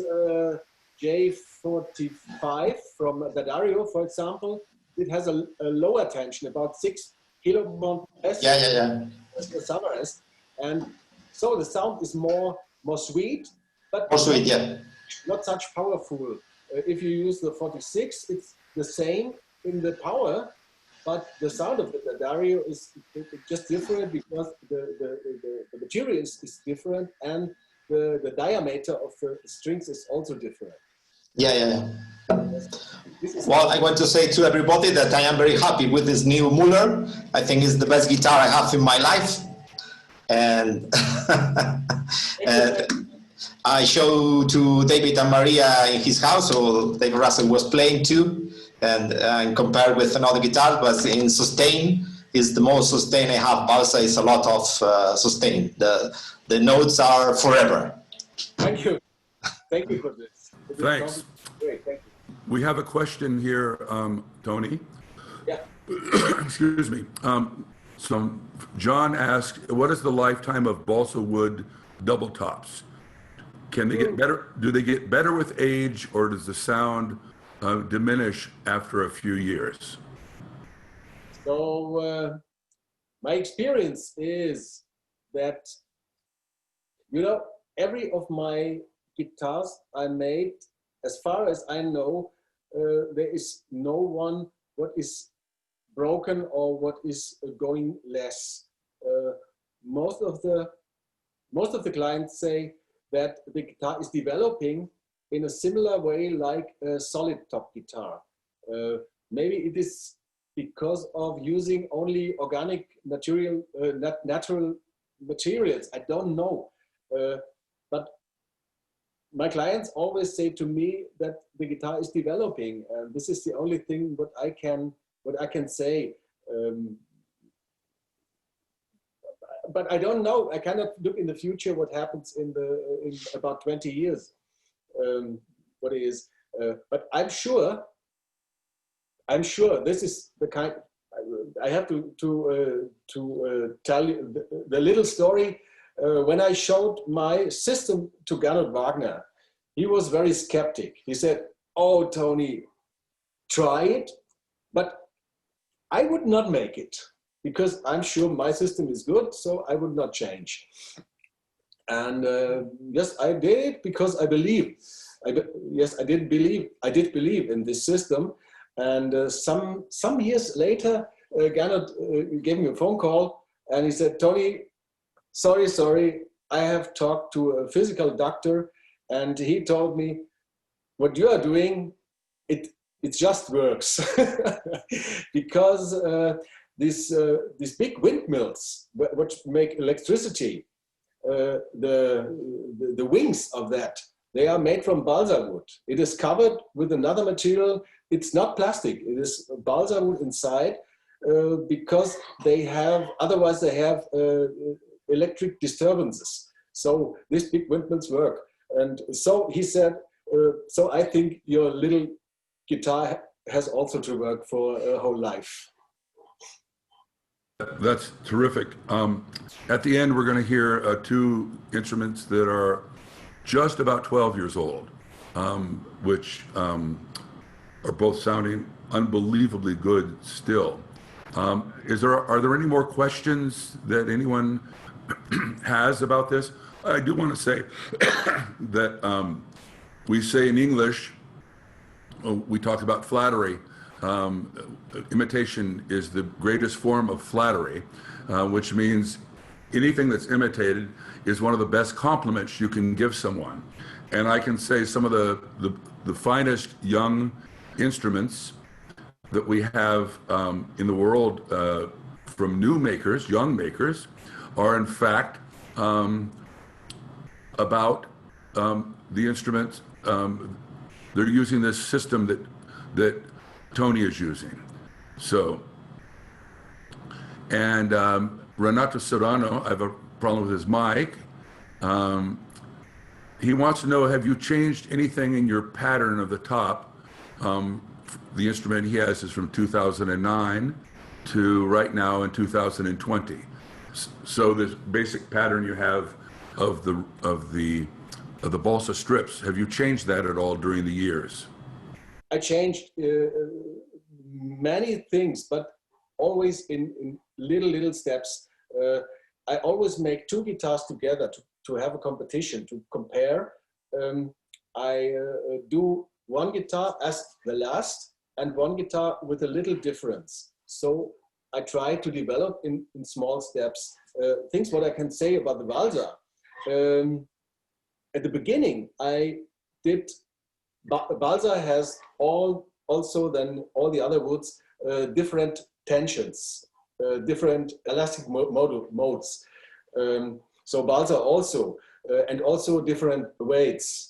J45 from the Dario, for example, it has a lower tension, about 6 kilobond less than the Savarez. And so the sound is more sweet, but more sweet, yeah. Not such powerful. If you use the 46, it's the same in the power, but the sound of the Dario is just different because the material is different, and the diameter of the strings is also different. Yeah. Well, I want to say to everybody that I am very happy with this new Müller. I think it's the best guitar I have in my life. And, and I showed to David and Maria in his house, so David Russell was playing too, and compared with another guitar, but in sustain is the most sustain I have. Balsa is a lot of sustain. The notes are forever. Thank you. Thank you for this. Thanks. Great, thank you. We have a question here, Tony. Yeah. Excuse me. So John asked, what is the lifetime of balsa wood double tops? Can they get better? Do they get better with age, or does the sound diminish after a few years? So my experience is that, every of my guitars I made, as far as I know, there is no one what is broken or what is going less. Most of the clients say that the guitar is developing in a similar way like a solid top guitar. Maybe it is because of using only organic material, natural materials. I don't know. But my clients always say to me that the guitar is developing, and this is the only thing what I can say. But I don't know. I cannot look in the future what happens in about 20 years. What it is, but I'm sure this is the kind. I have to tell you the little story. When I showed my system to Gernot Wagner, he was very skeptic. He said, "Oh, Tony, try it, but I would not make it because I'm sure my system is good, so I would not change." And yes, I did it because I believe. I did believe in this system. And some years later, Gernot gave me a phone call, and he said, "Tony, sorry, I have talked to a physical doctor, and he told me what you are doing, it just works." Because these big windmills, which make electricity, the wings of that, they are made from balsa wood. It is covered with another material. It's not plastic. It is balsa wood inside. because otherwise they have electric disturbances. So these big windmills work. And so he said, so I think your little guitar has also to work for a whole life. That's terrific. At the end, we're going to hear two instruments that are just about 12 years old, which are both sounding unbelievably good still. Are there any more questions that anyone has about this? I do want to say that we say in English, we talked about flattery. Imitation is the greatest form of flattery, which means anything that's imitated is one of the best compliments you can give someone. And I can say some of the finest young instruments that we have in the world from new makers, young makers, are in fact about the instruments. They're using this system that Tony is using. So, and Renato Serrano, I have a problem with his mic. He wants to know, have you changed anything in your pattern of the top? The instrument he has is from 2009 to right now in 2020. So this basic pattern you have of the balsa strips, have you changed that at all during the years? I changed many things, but always in little steps. I always make two guitars together to have a competition, to compare. I do one guitar as the last and one guitar with a little difference. So I try to develop in small steps. Things what I can say about the Balsa. At the beginning, I did, Balsa has also than all the other woods, different tensions, different elastic modes. So Balsa also, and also different weights.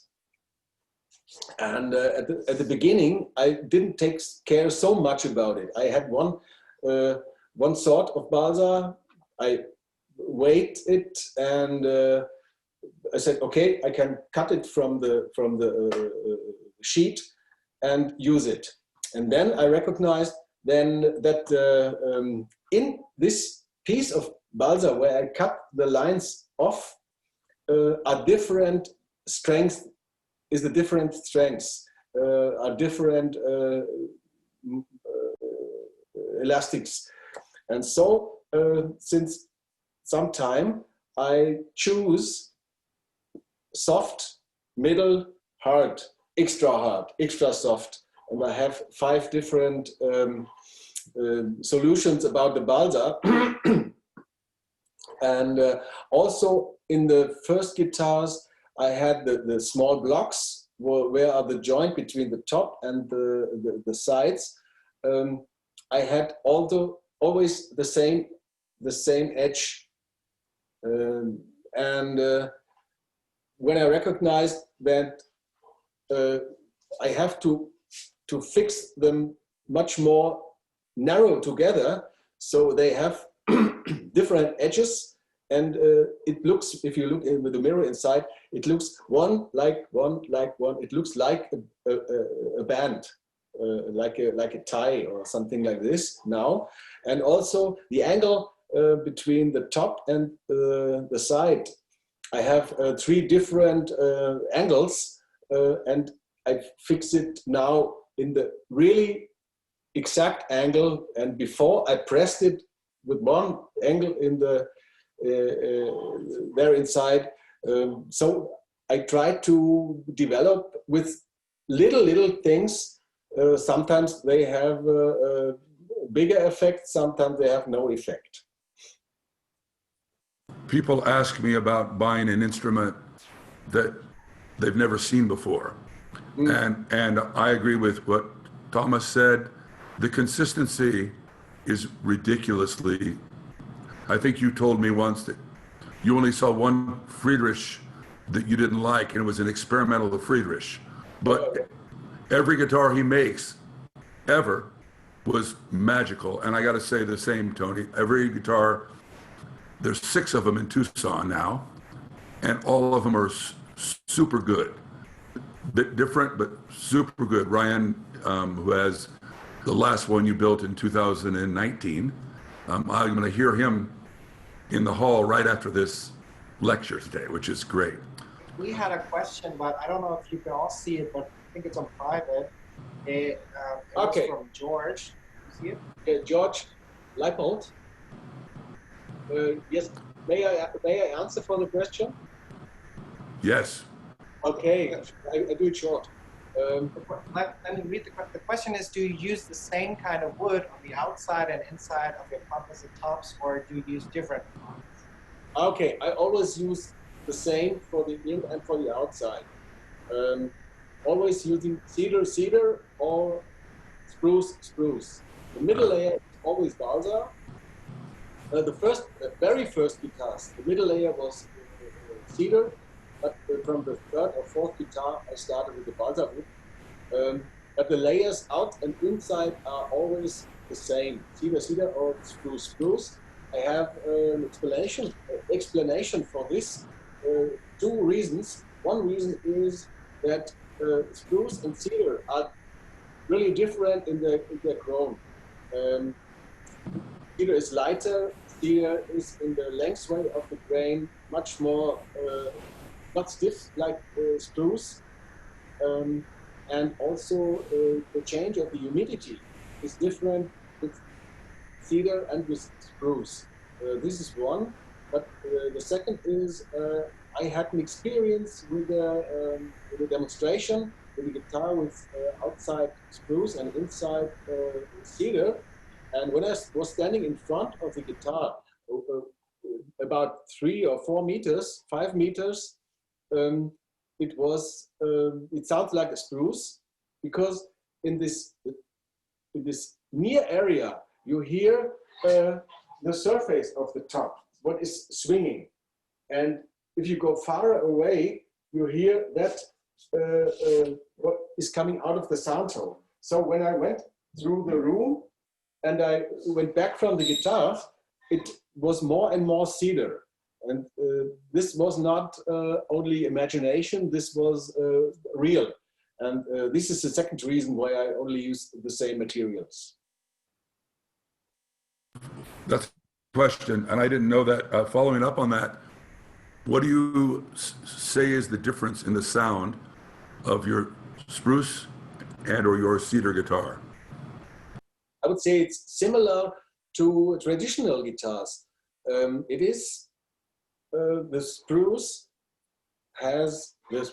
And at the beginning, I didn't take care so much about it. I had one sort of Balsa. I weighed it, and I said, okay, I can cut it from the sheet and use it. And then I recognized then that in this piece of Balsa where I cut the lines off are different strengths, is the different strengths, are different elastics. And so since some time I choose soft, middle, hard, extra soft. And I have 5 different solutions about the Balsa. And also in the first guitars, I had the small blocks where are the joint between the top and the sides. I had also always the same edge. When I recognized that I have to fix them much more narrow together, so they have different edges, and it looks, if you look with the mirror inside, it looks one like one. It looks like a band, like a tie or something like this now, and also the angle between the top and the side. I have 3 different angles, and I fix it now in the really exact angle. And before I pressed it with one angle in the there inside. So I try to develop with little things. Sometimes they have a bigger effect. Sometimes they have no effect. People ask me about buying an instrument that they've never seen before. And I agree with what Thomas said. The consistency is ridiculously, I think you told me once that you only saw one Friedrich that you didn't like, and it was an experimental Friedrich. But every guitar he makes ever was magical. And I got to say the same, Tony. Every guitar, there's 6 of them in Tucson now, and all of them are super good. Bit different, but super good. Ryan, who has the last one you built in 2019, I'm going to hear him in the hall right after this lecture today, which is great. We had a question, but I don't know if you can all see it, but I think it's on private. It was from George. You see it? George Leipold. Yes, may I answer for the question? Yes. Okay, I do it short. Let me read the question is, do you use the same kind of wood on the outside and inside of your composite tops, or do you use different ones? Okay, I always use the same for the in and for the outside. Always using cedar, or spruce. The middle layer is always balsa. The very first guitars, the middle layer was cedar, but from the 3rd or 4th guitar, I started with the balsa wood. But the layers out and inside are always the same, cedar or spruce. I have an explanation for this. 2 reasons. One reason is that spruce and cedar are really different in their crown. Cedar is lighter. Cedar is in the lengthway of the grain much more not stiff like spruce, and also the change of the humidity is different with cedar and with spruce. This is one, but the second is I had an experience with a demonstration with a guitar with outside spruce and inside cedar, and when I was standing in front of the guitar, about 3 or 4 meters, 5 meters, it sounds like a spruce, because in this near area you hear the surface of the top, what is swinging, and if you go far away, you hear that what is coming out of the sound hole. So when I went through the room and I went back from the guitar, it was more and more cedar. And this was not only imagination, this was real. And this is the second reason why I only use the same materials. That's a question, and I didn't know that. Following up on that, what do you say is the difference in the sound of your spruce and or your cedar guitar? I would say it's similar to traditional guitars. It is the spruce has this,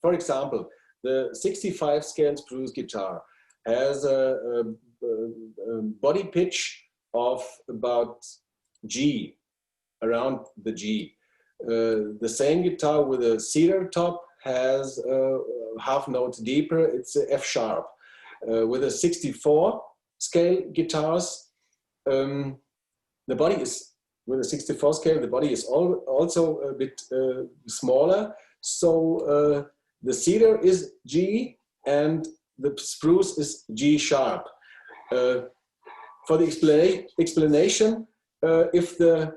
for example, the 65 scale spruce guitar has a body pitch of about G, around the G. The same guitar with a cedar top has half notes deeper, it's a F sharp. With a 64 scale guitars, the body is, with a 64 scale, the body is also a bit smaller. So the cedar is G and the spruce is G sharp. For the explanation, if the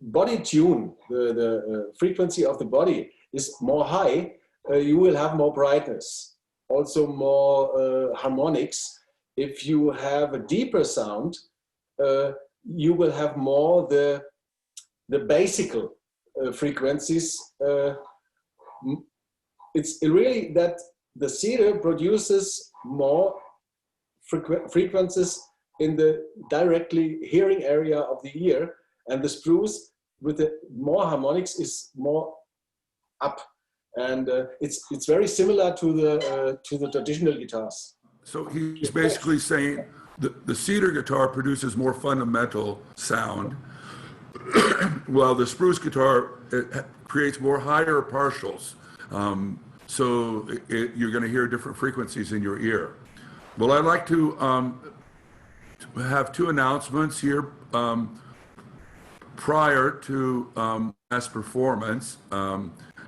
body tune, the frequency of the body is more high, you will have more brightness, also more harmonics. If you have a deeper sound, you will have more the basical frequencies. It's really that the cedar produces more frequencies in the directly hearing area of the ear, and the spruce with the more harmonics is more up, and it's very similar to the traditional guitars. So he's basically saying the cedar guitar produces more fundamental sound, while the spruce guitar creates more higher partials. So you're going to hear different frequencies in your ear. Well, I'd like to have 2 announcements here prior to last performance.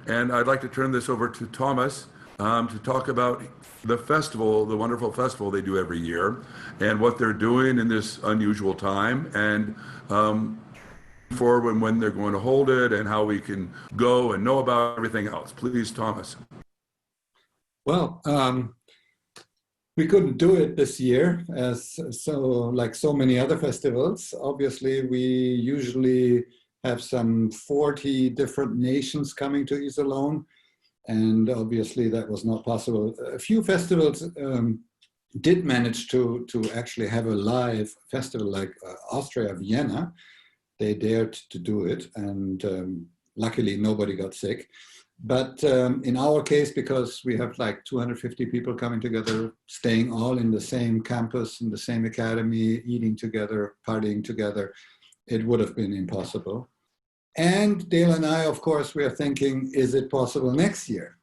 And I'd like to turn this over to Thomas to talk about the festival, the wonderful festival they do every year, and what they're doing in this unusual time, and for when they're going to hold it, and how we can go and know about everything else. Please, Thomas. Well, we couldn't do it this year, as like so many other festivals. Obviously, we usually have some 40 different nations coming to Iserlohn, and obviously that was not possible. A few festivals did manage to actually have a live festival, like Austria, Vienna. They dared to do it, and luckily nobody got sick. But in our case, because we have like 250 people coming together, staying all in the same campus, in the same academy, eating together, partying together, it would have been impossible. And Dale and I, of course, we are thinking, is it possible next year?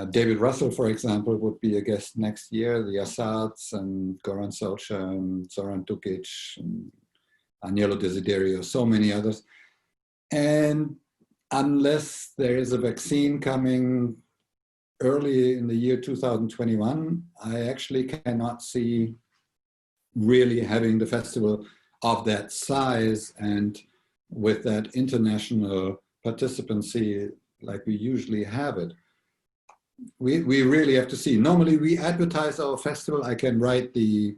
David Russell, for example, would be a guest next year, the Assads and Goran Solcha and Zoran Dukic and Agnello Desiderio, so many others. And unless there is a vaccine coming early in the year 2021, I actually cannot see really having the festival of that size and with that international participancy like we usually have it. We really have to see. Normally we advertise our festival. I can write the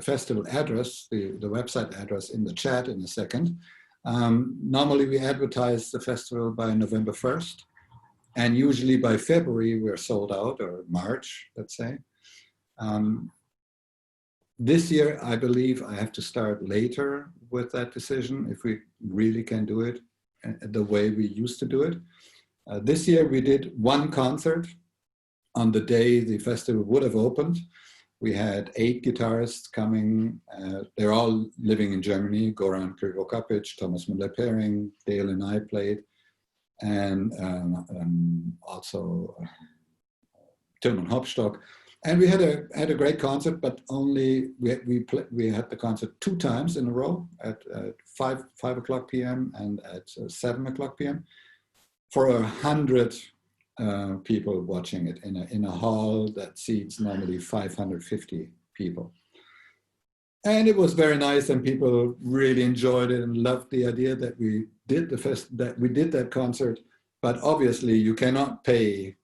festival address, the website address in the chat in a second. Normally we advertise the festival by November 1st, and usually by February we're sold out, or March, let's say. This year, I believe I have to start later with that decision if we really can do it the way we used to do it. This year we did one concert on the day the festival would have opened. We had 8 guitarists coming. They're all living in Germany. Goran Krivokapic, Thomas Müller-Pering, Dale and I played, and also Tilman Hopstock. And we had a great concert, but only we had the concert 2 times in a row at 5 o'clock p.m. and at 7 o'clock p.m. for 100 people watching it in a hall that seats normally 550 people. And it was very nice, and people really enjoyed it and loved the idea that we did that concert. But obviously, you cannot pay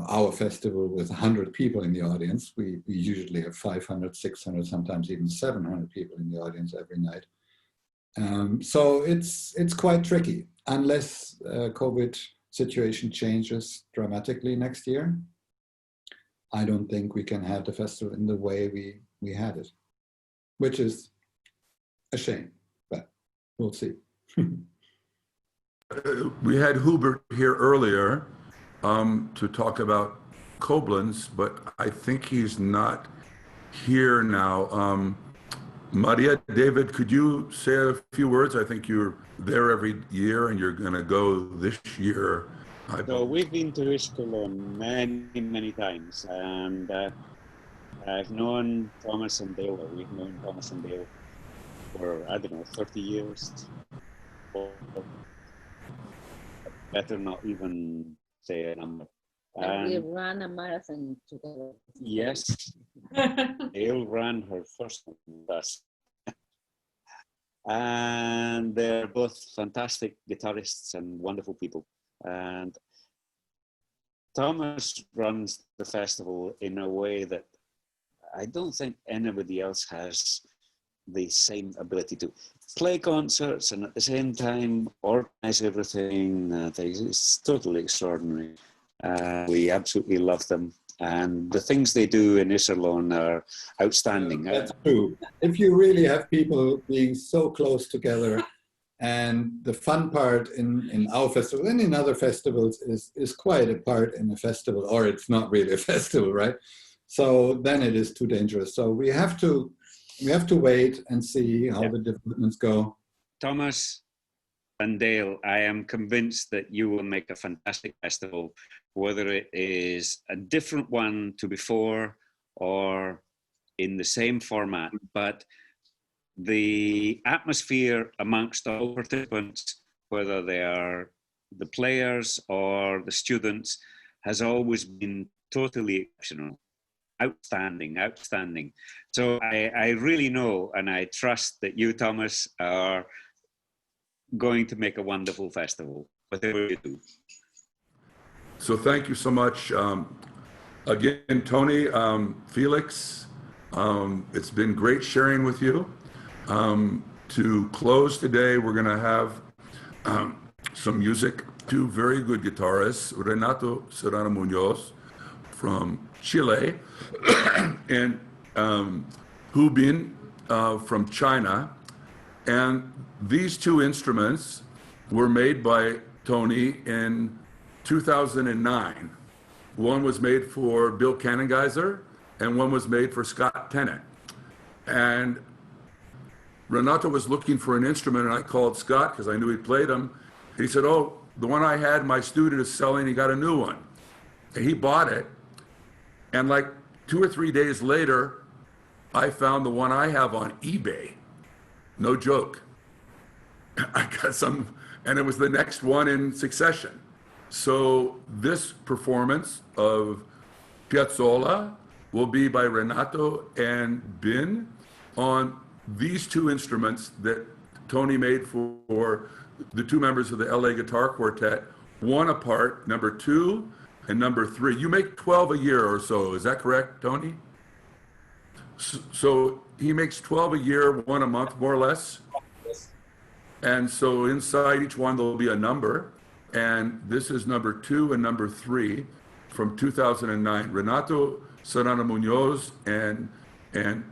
our festival with 100 people in the audience. We usually have 500, 600, sometimes even 700 people in the audience every night. So it's quite tricky, unless COVID situation changes dramatically next year. I don't think we can have the festival in the way we had it, which is a shame, but we'll see. We had Hubert here earlier to talk about Koblenz, but I think he's not here now. Maria, David, could you say a few words? I think you're there every year and you're going to go this year. So we've been to Iserlohn many, many times, and I've known Thomas and Dale. We've known Thomas and Dale for, I don't know, 30 years. Or better not even say a number. We ran a marathon together. Yes, Dale ran her first one with us. And they're both fantastic guitarists and wonderful people. And Thomas runs the festival in a way that I don't think anybody else has the same ability to play concerts and at the same time organize everything. It's totally extraordinary. We absolutely love them. And the things they do in Iserlohn are outstanding. That's true. If you really have people being so close together, and the fun part in our festival and in other festivals is quite a part in a festival, or it's not really a festival, right? So then it is too dangerous. So we have to wait and see how the developments go. Thomas and Dale, I am convinced that you will make a fantastic festival, whether it is a different one to before or in the same format, but the atmosphere amongst all participants, whether they are the players or the students, has always been totally exceptional. Outstanding, outstanding. So I really know and I trust that you, Thomas, are going to make a wonderful festival, whatever you do. So thank you so much. Again, Tony, Felix, it's been great sharing with you. To close today, we're going to have some music. Two very good guitarists, Renato Serrano Munoz from Chile and Hu Bin from China. And these two instruments were made by Tony in 2009. One was made for Bill Cannengeiser and one was made for Scott Tennant. And Renato was looking for an instrument and I called Scott because I knew he played them. He said, oh, the one I had, my student is selling, he got a new one. And he bought it. And like 2 or 3 days later, I found the one I have on eBay. No joke. I got some, and it was the next one in succession. So this performance of Piazzolla will be by Renato and Bin on these two instruments that Tony made for the two members of the LA Guitar Quartet, one apart, number 2 and number 3. You make 12 a year or so, is that correct, Tony? So he makes 12 a year, one a month, more or less. And so inside each one, there'll be a number. And this is number 2 and number 3 from 2009. Renato Serrano Munoz and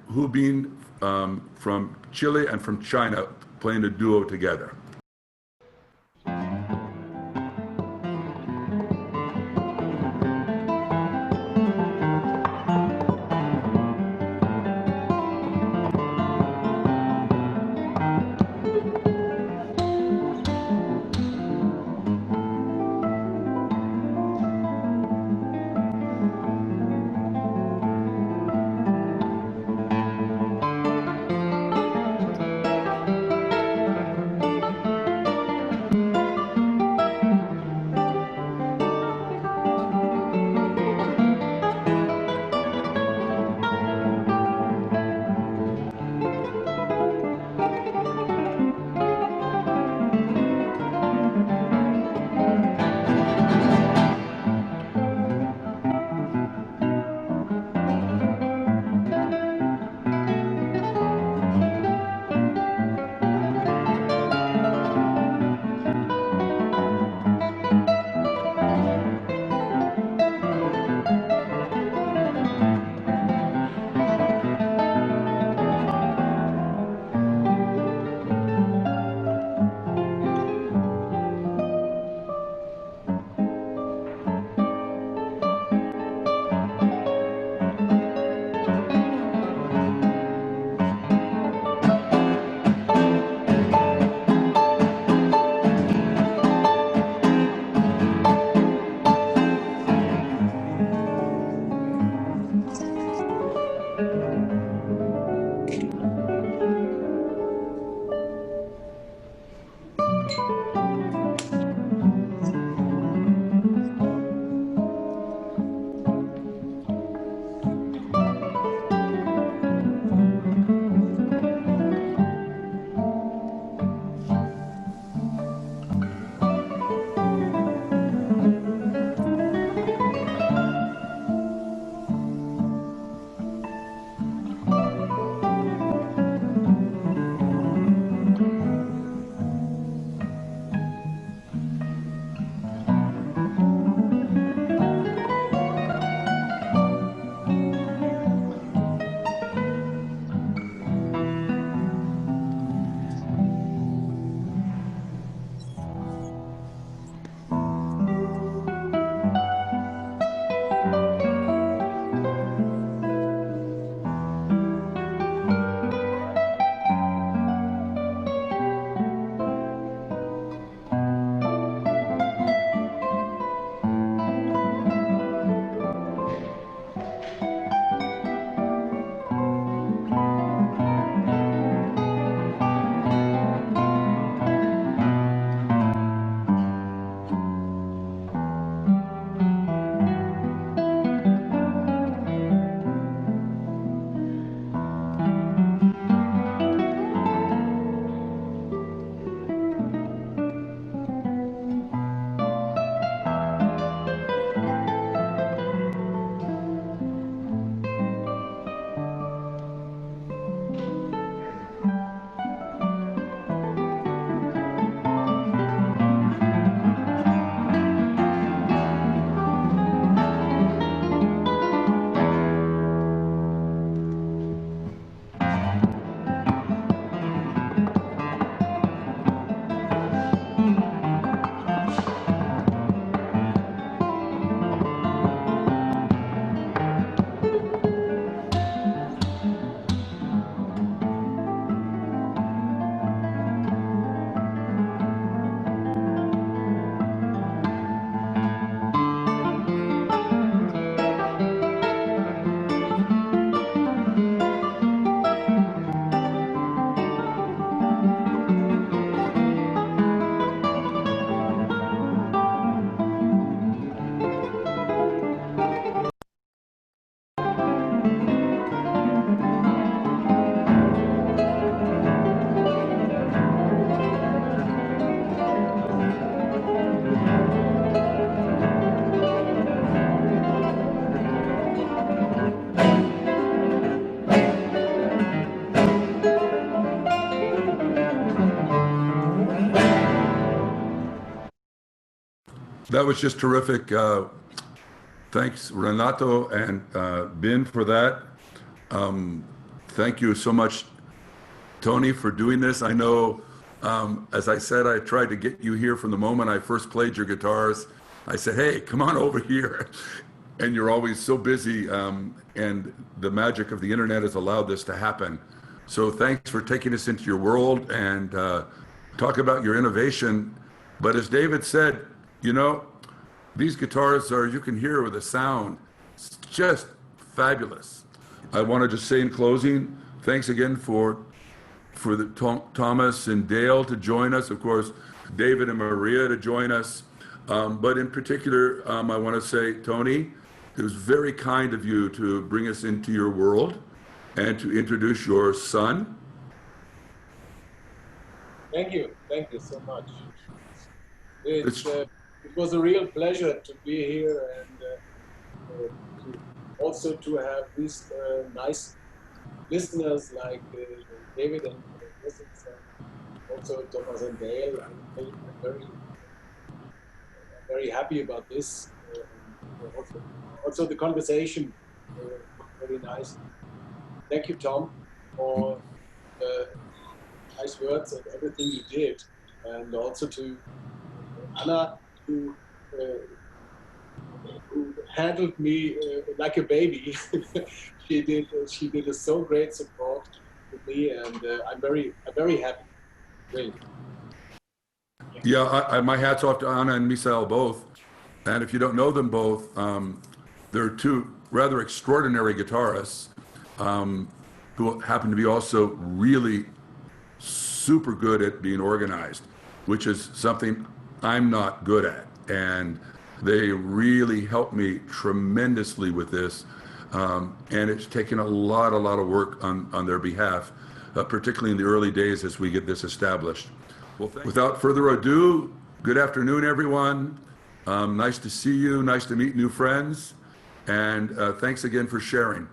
Hu Bin from Chile and from China playing a duo together. That was just terrific. Thanks, Renato and Ben, for that. Thank you so much, Tony, for doing this. I know, as I said, I tried to get you here from the moment I first played your guitars. I said, hey, come on over here. And you're always so busy, and the magic of the internet has allowed this to happen. So thanks for taking us into your world and talk about your innovation. But as David said, you know, these guitars are, you can hear with the sound, it's just fabulous. I want to just say in closing, thanks again for Thomas and Dale to join us, of course, David and Maria to join us. But in particular, I want to say, Tony, it was very kind of you to bring us into your world and to introduce your son. Thank you so much. It was a real pleasure to be here and also to have these nice listeners like David and also Thomas and Dale. I'm very happy about this. Also the conversation was very nice. Thank you, Tom, for the nice words and everything you did, and also to Anna, who handled me like a baby. She did a so great support with me, and I'm very happy. Really. Yeah, my hat's off to Anna and Misael both. And if you don't know them both, they're two rather extraordinary guitarists who happen to be also really super good at being organized, which is something I'm not good at. And they really helped me tremendously with this. And it's taken a lot of work on their behalf, particularly in the early days as we get this established. Well, without further ado, good afternoon, everyone. Nice to see you. Nice to meet new friends. And thanks again for sharing.